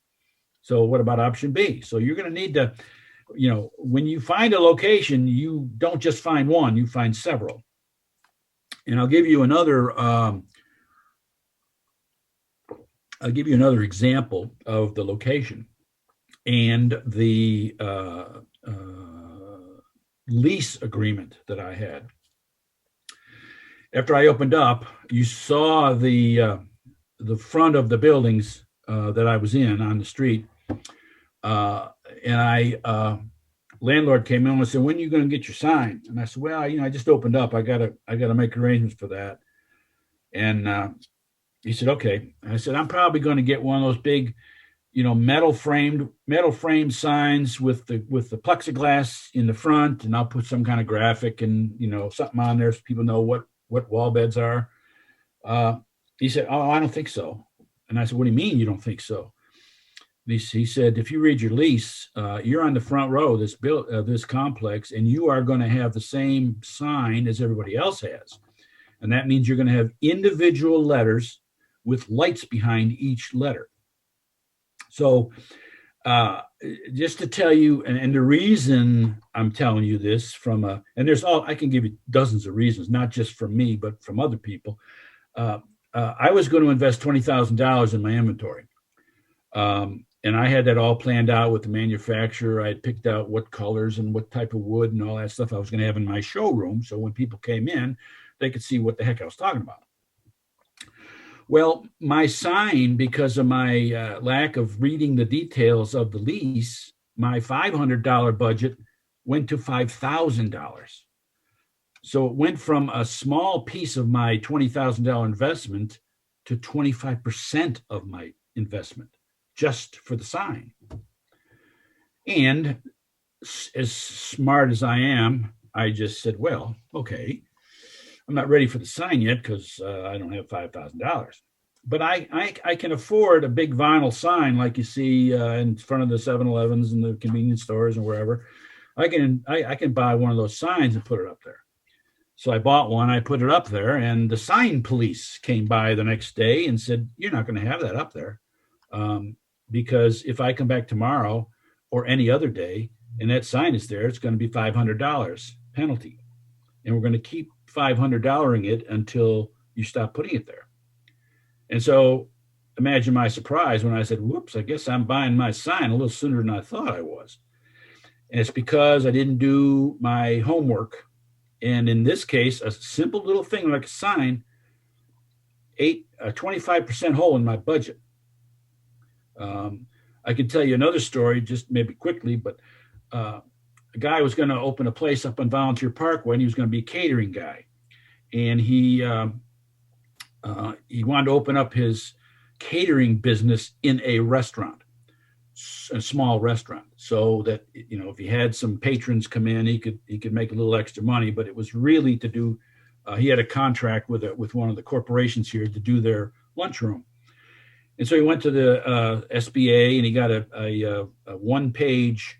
Speaker 2: So what about option B? So you're going to need to, when you find a location, you don't just find one, you find several. And I'll give you another example of the location and the lease agreement that I had. After I opened up, you saw the front of the buildings that I was in on the street. And landlord came in and said, when are you going to get your sign? And I said, well, I just opened up. I gotta make arrangements for that. And he said, okay. And I said, I'm probably going to get one of those big, metal frame signs with the plexiglass in the front, and I'll put some kind of graphic and something on there so people know what wall beds are. He said, oh, I don't think so. And I said, what do you mean you don't think so? He said, if you read your lease, you're on the front row of this complex, and you are going to have the same sign as everybody else has. And that means you're going to have individual letters with lights behind each letter. So just to tell you, and the reason I'm telling you this and I can give you dozens of reasons, not just from me, but from other people. I was going to invest $20,000 in my inventory. And I had that all planned out with the manufacturer. I had picked out what colors and what type of wood and all that stuff I was going to have in my showroom. So when people came in, they could see what the heck I was talking about. Well, my sign, because of my lack of reading the details of the lease, my $500 budget went to $5,000. So it went from a small piece of my $20,000 investment to 25% of my investment just for the sign. And as smart as I am, I just said, well, okay, I'm not ready for the sign yet because I don't have $5,000. But I can afford a big vinyl sign like you see in front of the 7-Elevens and the convenience stores and wherever. I can buy one of those signs and put it up there. So I bought one, I put it up there, and the sign police came by the next day and said, "You're not going to have that up there um, because if I come back tomorrow or any other day and that sign is there, it's going to be $500 penalty, and we're going to keep $500ing it until you stop putting it there." And so imagine my surprise when I said, "Whoops, I guess I'm buying my sign a little sooner than I thought I was." And it's because I didn't do my homework. And in this case, a simple little thing like a sign ate a 25% hole in my budget. Um, I can tell you another story, just maybe quickly, but a guy was going to open a place up on Volunteer Parkway, and he was going to be a catering guy. And he wanted to open up his catering business in a restaurant, a small restaurant, so that if he had some patrons come in, he could make a little extra money. But it was really to do. He had a contract with one of the corporations here to do their lunchroom, and so he went to the SBA and he got a one-page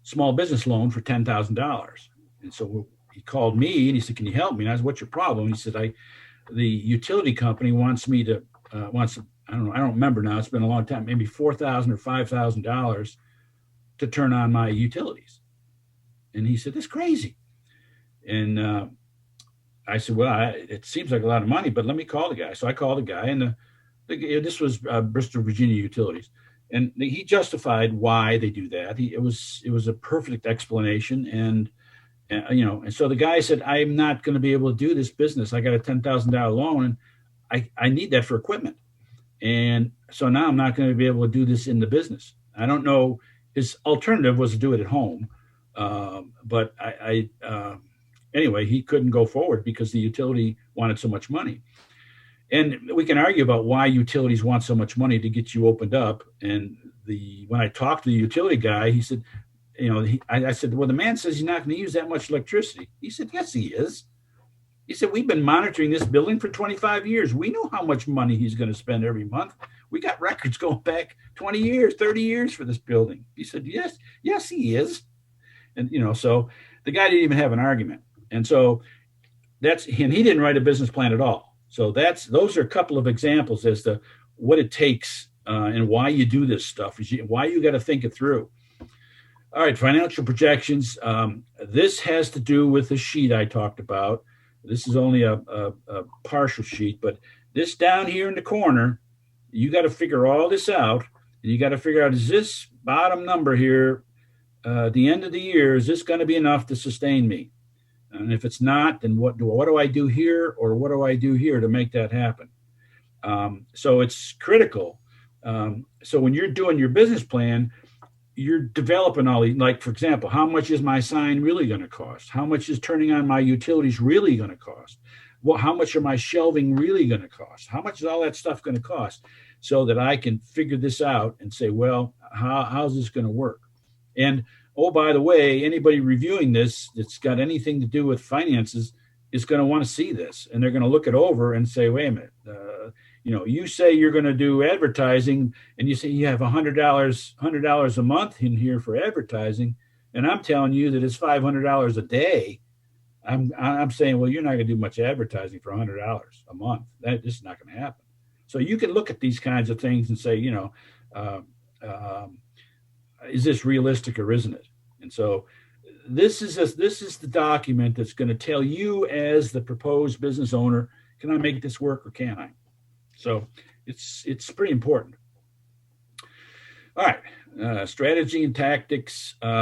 Speaker 2: small business loan for $10,000. And so he called me and he said, "Can you help me?" And I said, "What's your problem?" And he said, the utility company wants me to I don't know, I don't remember now. It's been a long time, maybe $4,000 or $5,000 to turn on my utilities." And he said, "That's crazy." And I said, "Well, it seems like a lot of money, but let me call the guy." So I called the guy, and this was Bristol, Virginia Utilities, and he justified why they do that. It was a perfect explanation, and and so the guy said, "I'm not going to be able to do this business. I got a $10,000 loan, and I need that for equipment. And so now I'm not going to be able to do this in the business." I don't know. His alternative was to do it at home. But anyway, he couldn't go forward because the utility wanted so much money. And we can argue about why utilities want so much money to get you opened up. And when I talked to the utility guy, he said, I said, "Well, the man says he's not going to use that much electricity." He said, "Yes, he is." He said, "We've been monitoring this building for 25 years. We know how much money he's going to spend every month. We got records going back 20 years, 30 years for this building." He said, yes, he is. And, so the guy didn't even have an argument. And so and he didn't write a business plan at all. So those are a couple of examples as to what it takes and why you do this stuff, why you got to think it through. All right, financial projections. This has to do with the sheet I talked about. This is only a partial sheet, but this down here in the corner, you got to figure all this out, and you got to figure out, is this bottom number here at the end of the year, is this going to be enough to sustain me? And if it's not, then what do I do here, or what do I do here to make that happen? So it's critical. So when you're doing your business plan, you're developing all these, like, for example, how much is my sign really going to cost? How much is turning on my utilities really going to cost? Well, how much are my shelving really going to cost? How much is all that stuff going to cost? So that I can figure this out and say, well, how's this going to work? And, oh, by the way, anybody reviewing this that's got anything to do with finances is going to want to see this. And they're going to look it over and say, wait a minute, you say you're going to do advertising, and you say you have $100 a month in here for advertising, and I'm telling you that it's $500 a day. I'm saying, well, you're not going to do much advertising for $100 a month. That just not going to happen. So you can look at these kinds of things and say, is this realistic or isn't it? And so this is the document that's going to tell you, as the proposed business owner, can I make this work or can't I? So it's pretty important. All right, strategy and tactics. What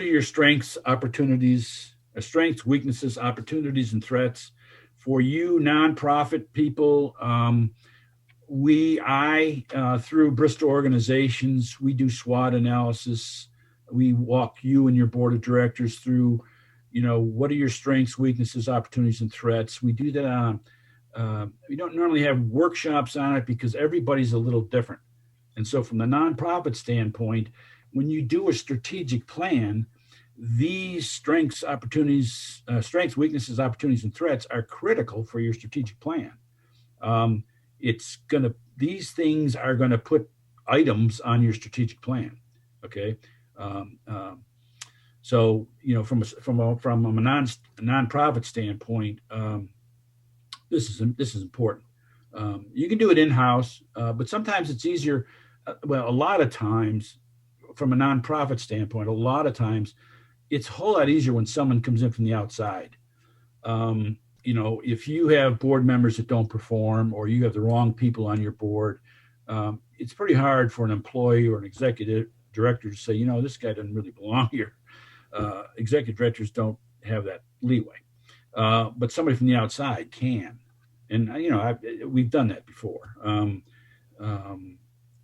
Speaker 2: are your strengths, opportunities, weaknesses, opportunities, and threats for you nonprofit people? Through Bristol organizations, we do SWOT analysis. We walk you and your board of directors through, what are your strengths, weaknesses, opportunities, and threats. We do that on We don't normally have workshops on it because everybody's a little different. And so from the nonprofit standpoint, when you do a strategic plan, these strengths, opportunities, strengths, weaknesses, opportunities, and threats are critical for your strategic plan. Um, these things are going to put items on your strategic plan. Okay. Um, um, so, from a nonprofit standpoint, this is important. You can do it in house, but sometimes it's easier. Well, a lot of times, from a nonprofit standpoint, a lot of times it's a whole lot easier when someone comes in from the outside. If you have board members that don't perform, or you have the wrong people on your board, it's pretty hard for an employee or an executive director to say, this guy doesn't really belong here. Executive directors don't have that leeway, but somebody from the outside can. And we've done that before.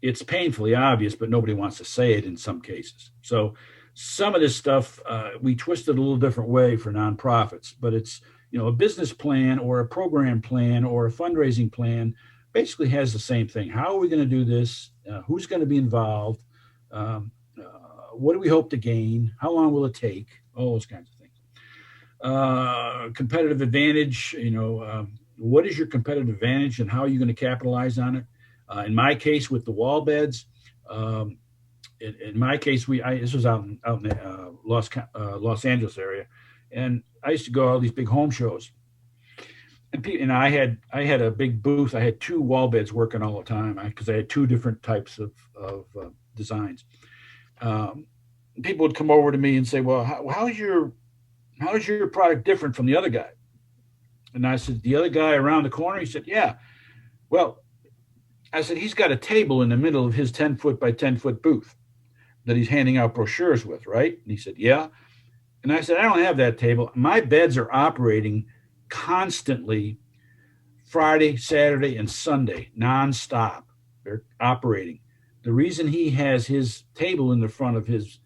Speaker 2: It's painfully obvious, but nobody wants to say it in some cases. So some of this stuff we twist it a little different way for nonprofits, but it's a business plan or a program plan or a fundraising plan basically has the same thing. How are we going to do this? Who's going to be involved? What do we hope to gain? How long will it take? All those kinds of things. Competitive advantage, what is your competitive advantage and how are you going to capitalize on it? In my case, with the wall beds, in my case, this was out in Los Angeles area, and I used to go to all these big home shows, and I had a big booth. I had 2 wall beds working all the time because I had 2 different types of designs. People would come over to me and say, "Well, how is your product different from the other guy?" And I said, "The other guy around the corner." He said, "Yeah." Well, I said, "He's got a table in the middle of his 10-foot by 10-foot booth that he's handing out brochures with, right?" And he said, "Yeah." And I said, "I don't have that table. My beds are operating constantly Friday, Saturday, and Sunday, nonstop. They're operating. The reason he has his table in the front of his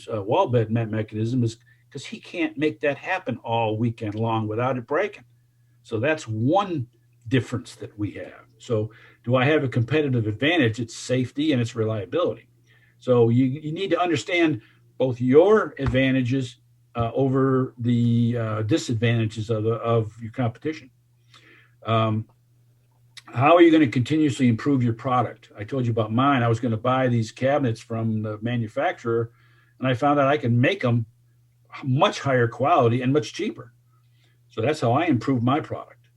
Speaker 2: wall bed mechanism is because he can't make that happen all weekend long without it breaking. So that's one difference that we have. So do I have a competitive advantage? It's safety and it's reliability. So you need to understand both your advantages over the disadvantages of your competition. How are you going to continuously improve your product? I told you about mine. I was going to buy these cabinets from the manufacturer, and I found out I can make them much higher quality and much cheaper. So that's how I improve my product.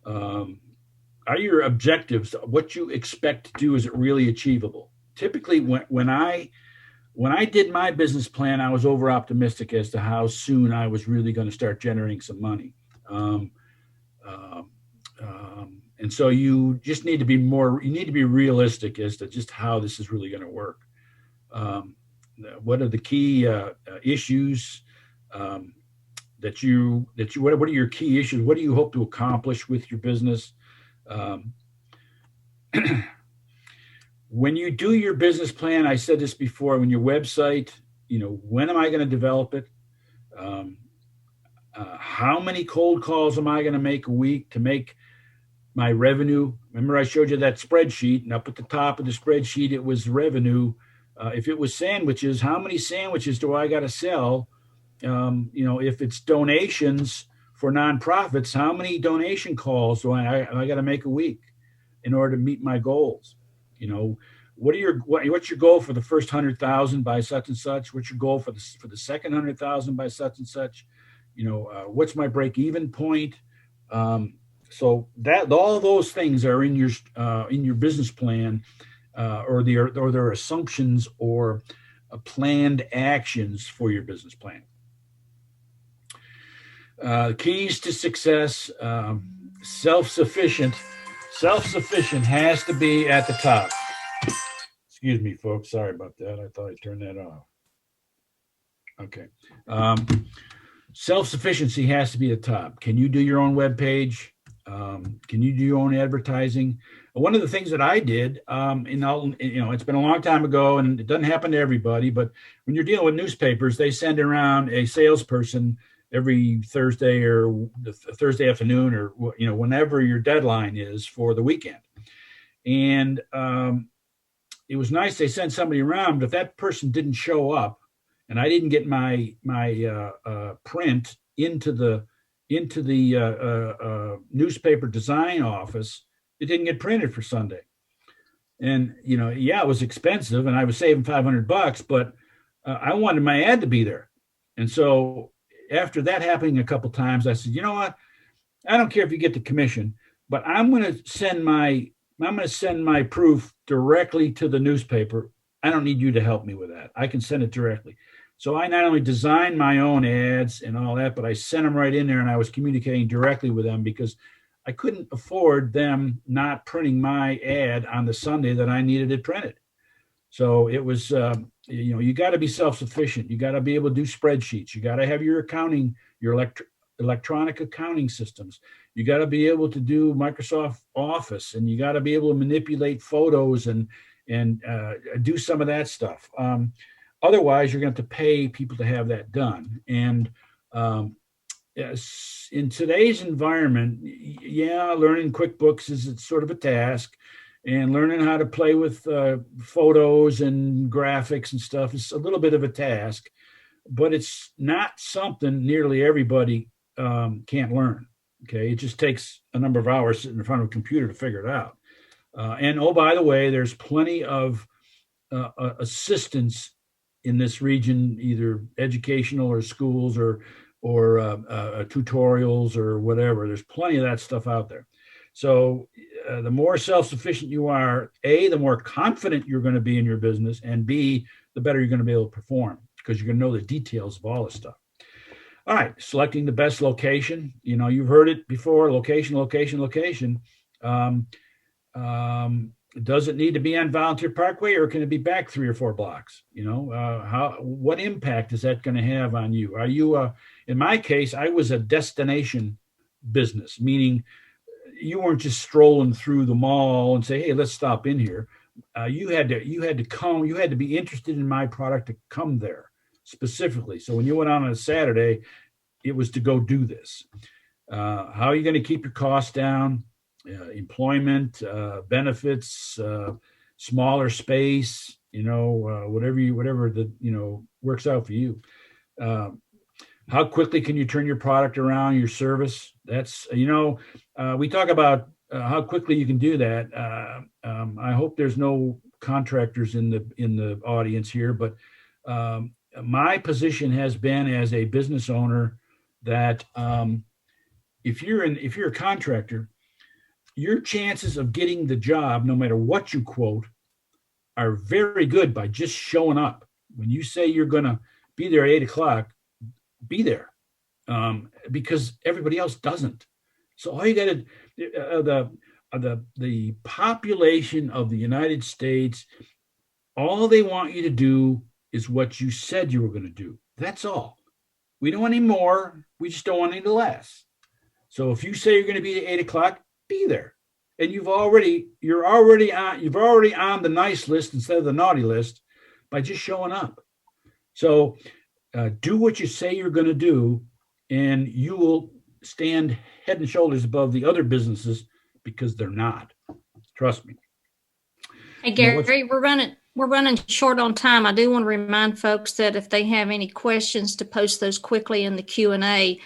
Speaker 2: Are your objectives, what you expect to do, is it really achievable? Typically, when I did my business plan, I was over optimistic as to how soon I was really going to start generating some money. And so you just need to be realistic as to just how this is really going to work. What are the key issues what are your key issues? What do you hope to accomplish with your business? When you do your business plan, I said this before, when your website, when am I going to develop it? How many cold calls am I going to make a week to make my revenue? Remember, I showed you that spreadsheet, and up at the top of the spreadsheet, it was revenue. If it was sandwiches, how many sandwiches do I got to sell? If it's donations for nonprofits, how many donation calls do I got to make a week in order to meet my goals? What's your goal for the first 100,000 by such and such? What's your goal for the second 100,000 by such and such? What's my break-even point? So that all those things are in your business plan, or their assumptions or planned actions for your business plan. Keys to success: self-sufficient. Self-sufficient has to be at the top. Excuse me, folks. Sorry about that. I thought I turned that off. Okay. Self-sufficiency has to be at the top. Can you do your own web page? Can you do your own advertising? One of the things that I did, it's been a long time ago and it doesn't happen to everybody, but when you're dealing with newspapers, they send around a salesperson every Thursday or the Thursday afternoon, or whenever your deadline is for the weekend. And it was nice they sent somebody around, but if that person didn't show up, and I didn't get my print into the newspaper design office, it didn't get printed for Sunday. And it was expensive, and I was saving $500, but I wanted my ad to be there. And so after that happening a couple times, I said, you know what? I don't care if you get the commission, but I'm going to send my proof directly to the newspaper. I don't need you to help me with that. I can send it directly. So I not only designed my own ads and all that, but I sent them right in there, and I was communicating directly with them because I couldn't afford them not printing my ad on the Sunday that I needed it printed. So it was, you got to be self-sufficient. You got to be able to do spreadsheets. You got to have your accounting, your electronic accounting systems. You got to be able to do Microsoft Office, and you got to be able to manipulate photos and do some of that stuff. Otherwise, you're going to have to pay people to have that done. And yes, in today's environment, learning QuickBooks is sort of a task, and learning how to play with photos and graphics and stuff is a little bit of a task, but it's not something nearly everybody can't learn. Okay, it just takes a number of hours sitting in front of a computer to figure it out. And oh, by the way, there's plenty of assistance in this region, either educational or schools or tutorials or whatever. There's plenty of that stuff out there. So the more self-sufficient you are, A, the more confident you're going to be in your business, and B, the better you're going to be able to perform because you're going to know the details of all this stuff. All right, selecting the best location. You've heard it before, location. Does it need to be on Volunteer Parkway, or can it be back 3 or 4 blocks? What impact is that going to have on you? Are you, in my case, I was a destination business, meaning you weren't just strolling through the mall and say, hey, let's stop in here. You had to come, you had to be interested in my product to come there specifically. So when you went on a Saturday, it was to go do this. How are you going to keep your costs down? Employment, benefits, smaller space, whatever works out for you. How quickly can you turn your product around, your service? That's, we talk about how quickly you can do that. I hope there's no contractors in the audience here, but my position has been as a business owner that if you're a contractor, your chances of getting the job, no matter what you quote, are very good by just showing up. When you say you're going to be there at 8:00, be there, because everybody else doesn't. So all you got to, the population of the United States, all they want you to do is what you said you were going to do. That's all. We don't want any more. We just don't want any less. So if you say you're going to be at 8:00, be there. And you're already on the nice list instead of the naughty list by just showing up. So do what you say you're going to do, and you will stand head and shoulders above the other businesses because they're not. Trust me.
Speaker 1: Hey, Gary, we're running short on time. I do want to remind folks that if they have any questions, to post those quickly in the Q&A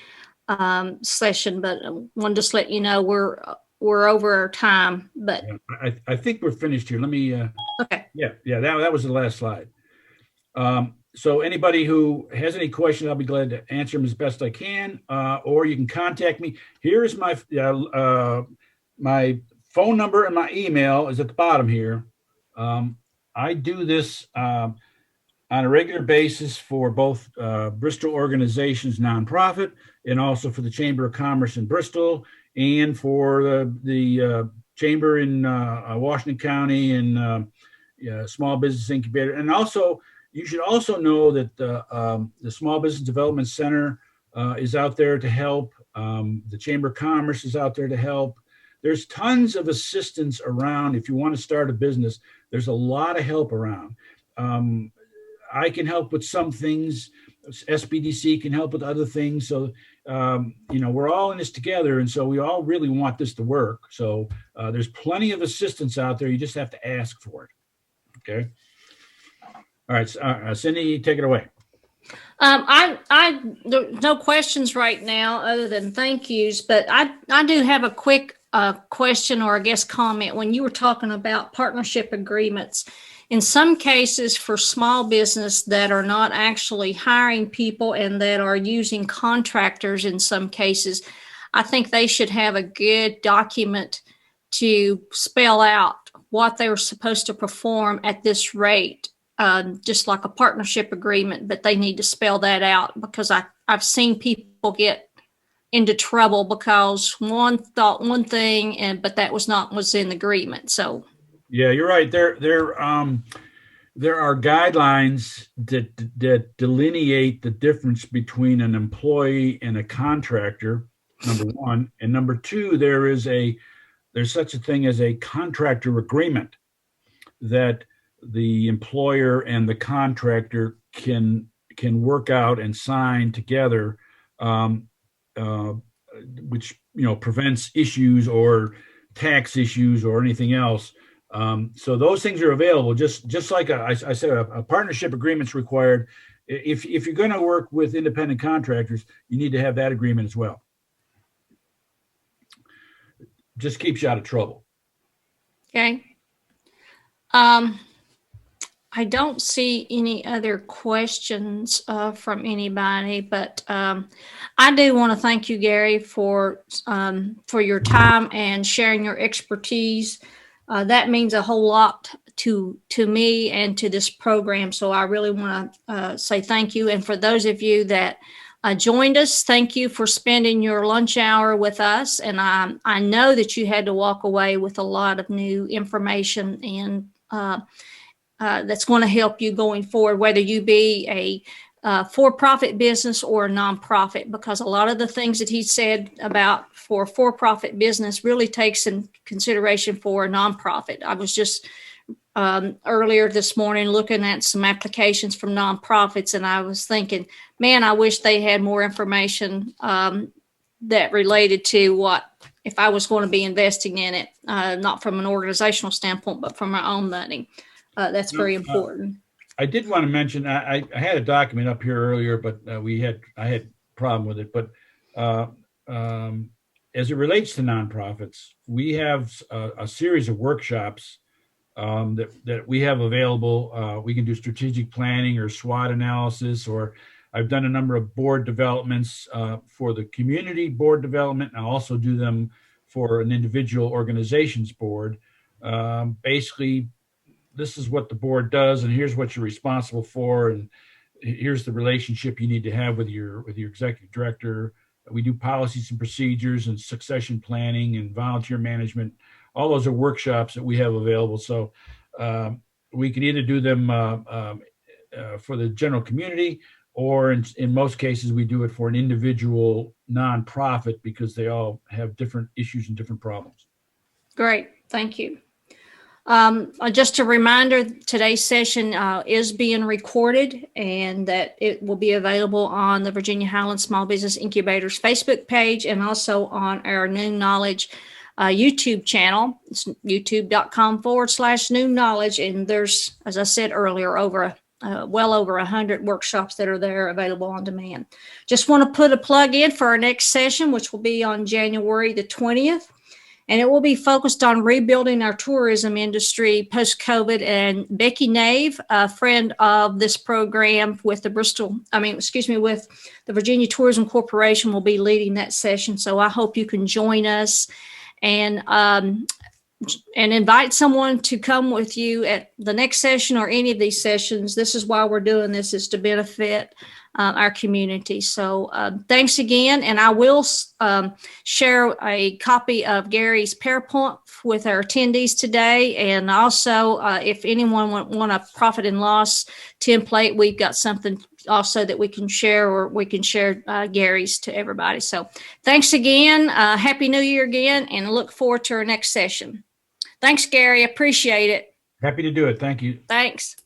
Speaker 1: session. But I wanted to just let you know we're over our time. But
Speaker 2: I think we're finished here. Let me.
Speaker 1: Okay.
Speaker 2: Yeah. That was the last slide. So anybody who has any questions, I'll be glad to answer them as best I can. Or you can contact me. Here is my my phone number, and my email is at the bottom here. I do this on a regular basis for both Bristol organizations, nonprofit, and also for the Chamber of Commerce in Bristol, and for the Chamber in Washington County and Small Business Incubator. And also, you should also know that the Small Business Development Center is out there to help. The Chamber of Commerce is out there to help. There's tons of assistance around. If you want to start a business, there's a lot of help around. I can help with some things. SBDC can help with other things. So, we're all in this together. And so we all really want this to work. So there's plenty of assistance out there. You just have to ask for it. Okay. All right. Cindy, take it away.
Speaker 1: There's no questions right now other than thank yous, but I do have a quick question, or I guess comment. When you were talking about partnership agreements, in some cases for small business that are not actually hiring people and that are using contractors in some cases, I think they should have a good document to spell out what they were supposed to perform at this rate. Just like a partnership agreement, but they need to spell that out, because I've seen people get into trouble because one thought one thing, but that was in the agreement. So
Speaker 2: yeah, you're right. There are guidelines that delineate the difference between an employee and a contractor, number one, and number two, there's such a thing as a contractor agreement that the employer and the contractor can work out and sign together, which prevents issues or tax issues or anything else. So those things are available. Just like I said, a partnership agreement's required. If you're going to work with independent contractors, you need to have that agreement as well. Just keeps you out of trouble.
Speaker 1: Okay. I don't see any other questions from anybody, but I do want to thank you, Gary, for your time and sharing your expertise. That means a whole lot to me and to this program. So I really want to say thank you. And for those of you that joined us, thank you for spending your lunch hour with us. And I know that you had to walk away with a lot of new information and that's going to help you going forward, whether you be a for-profit business or a nonprofit, because a lot of the things that he said about for-profit business really takes in consideration for a nonprofit. I was just earlier this morning looking at some applications from nonprofits, and I was thinking, man, I wish they had more information that related to what, if I was going to be investing in it, not from an organizational standpoint, but from my own money. That's very important.
Speaker 2: I did want to mention, I had a document up here earlier, but I had a problem with it. But as it relates to nonprofits, we have a series of workshops that we have available. We can do strategic planning or SWOT analysis, or I've done a number of board developments for the community board development, and I also do them for an individual organization's board. Basically, this is what the board does, and here's what you're responsible for, and here's the relationship you need to have with your executive director. We do policies and procedures and succession planning and volunteer management. All those are workshops that we have available. So we can either do them for the general community, or in most cases, we do it for an individual nonprofit, because they all have different issues and different problems.
Speaker 1: Great. Thank you. Just a reminder, today's session is being recorded, and that it will be available on the Virginia Highlands Small Business Incubator's Facebook page, and also on our New Knowledge YouTube channel. It's youtube.com/New Knowledge. And there's, as I said earlier, well over 100 workshops that are there available on demand. Just want to put a plug in for our next session, which will be on January the 20th. And it will be focused on rebuilding our tourism industry post-COVID. And Becky Nave, a friend of this program with the with the Virginia Tourism Corporation, will be leading that session. So I hope you can join us and invite someone to come with you at the next session or any of these sessions. This is why we're doing this, is to benefit our community. So thanks again. And I will share a copy of Gary's PowerPoint with our attendees today. And also, if anyone want a profit and loss template, we've got something also that we can share, or we can share Gary's to everybody. So thanks again. Happy New Year again, and look forward to our next session. Thanks, Gary. Appreciate it.
Speaker 2: Happy to do it. Thank you.
Speaker 1: Thanks.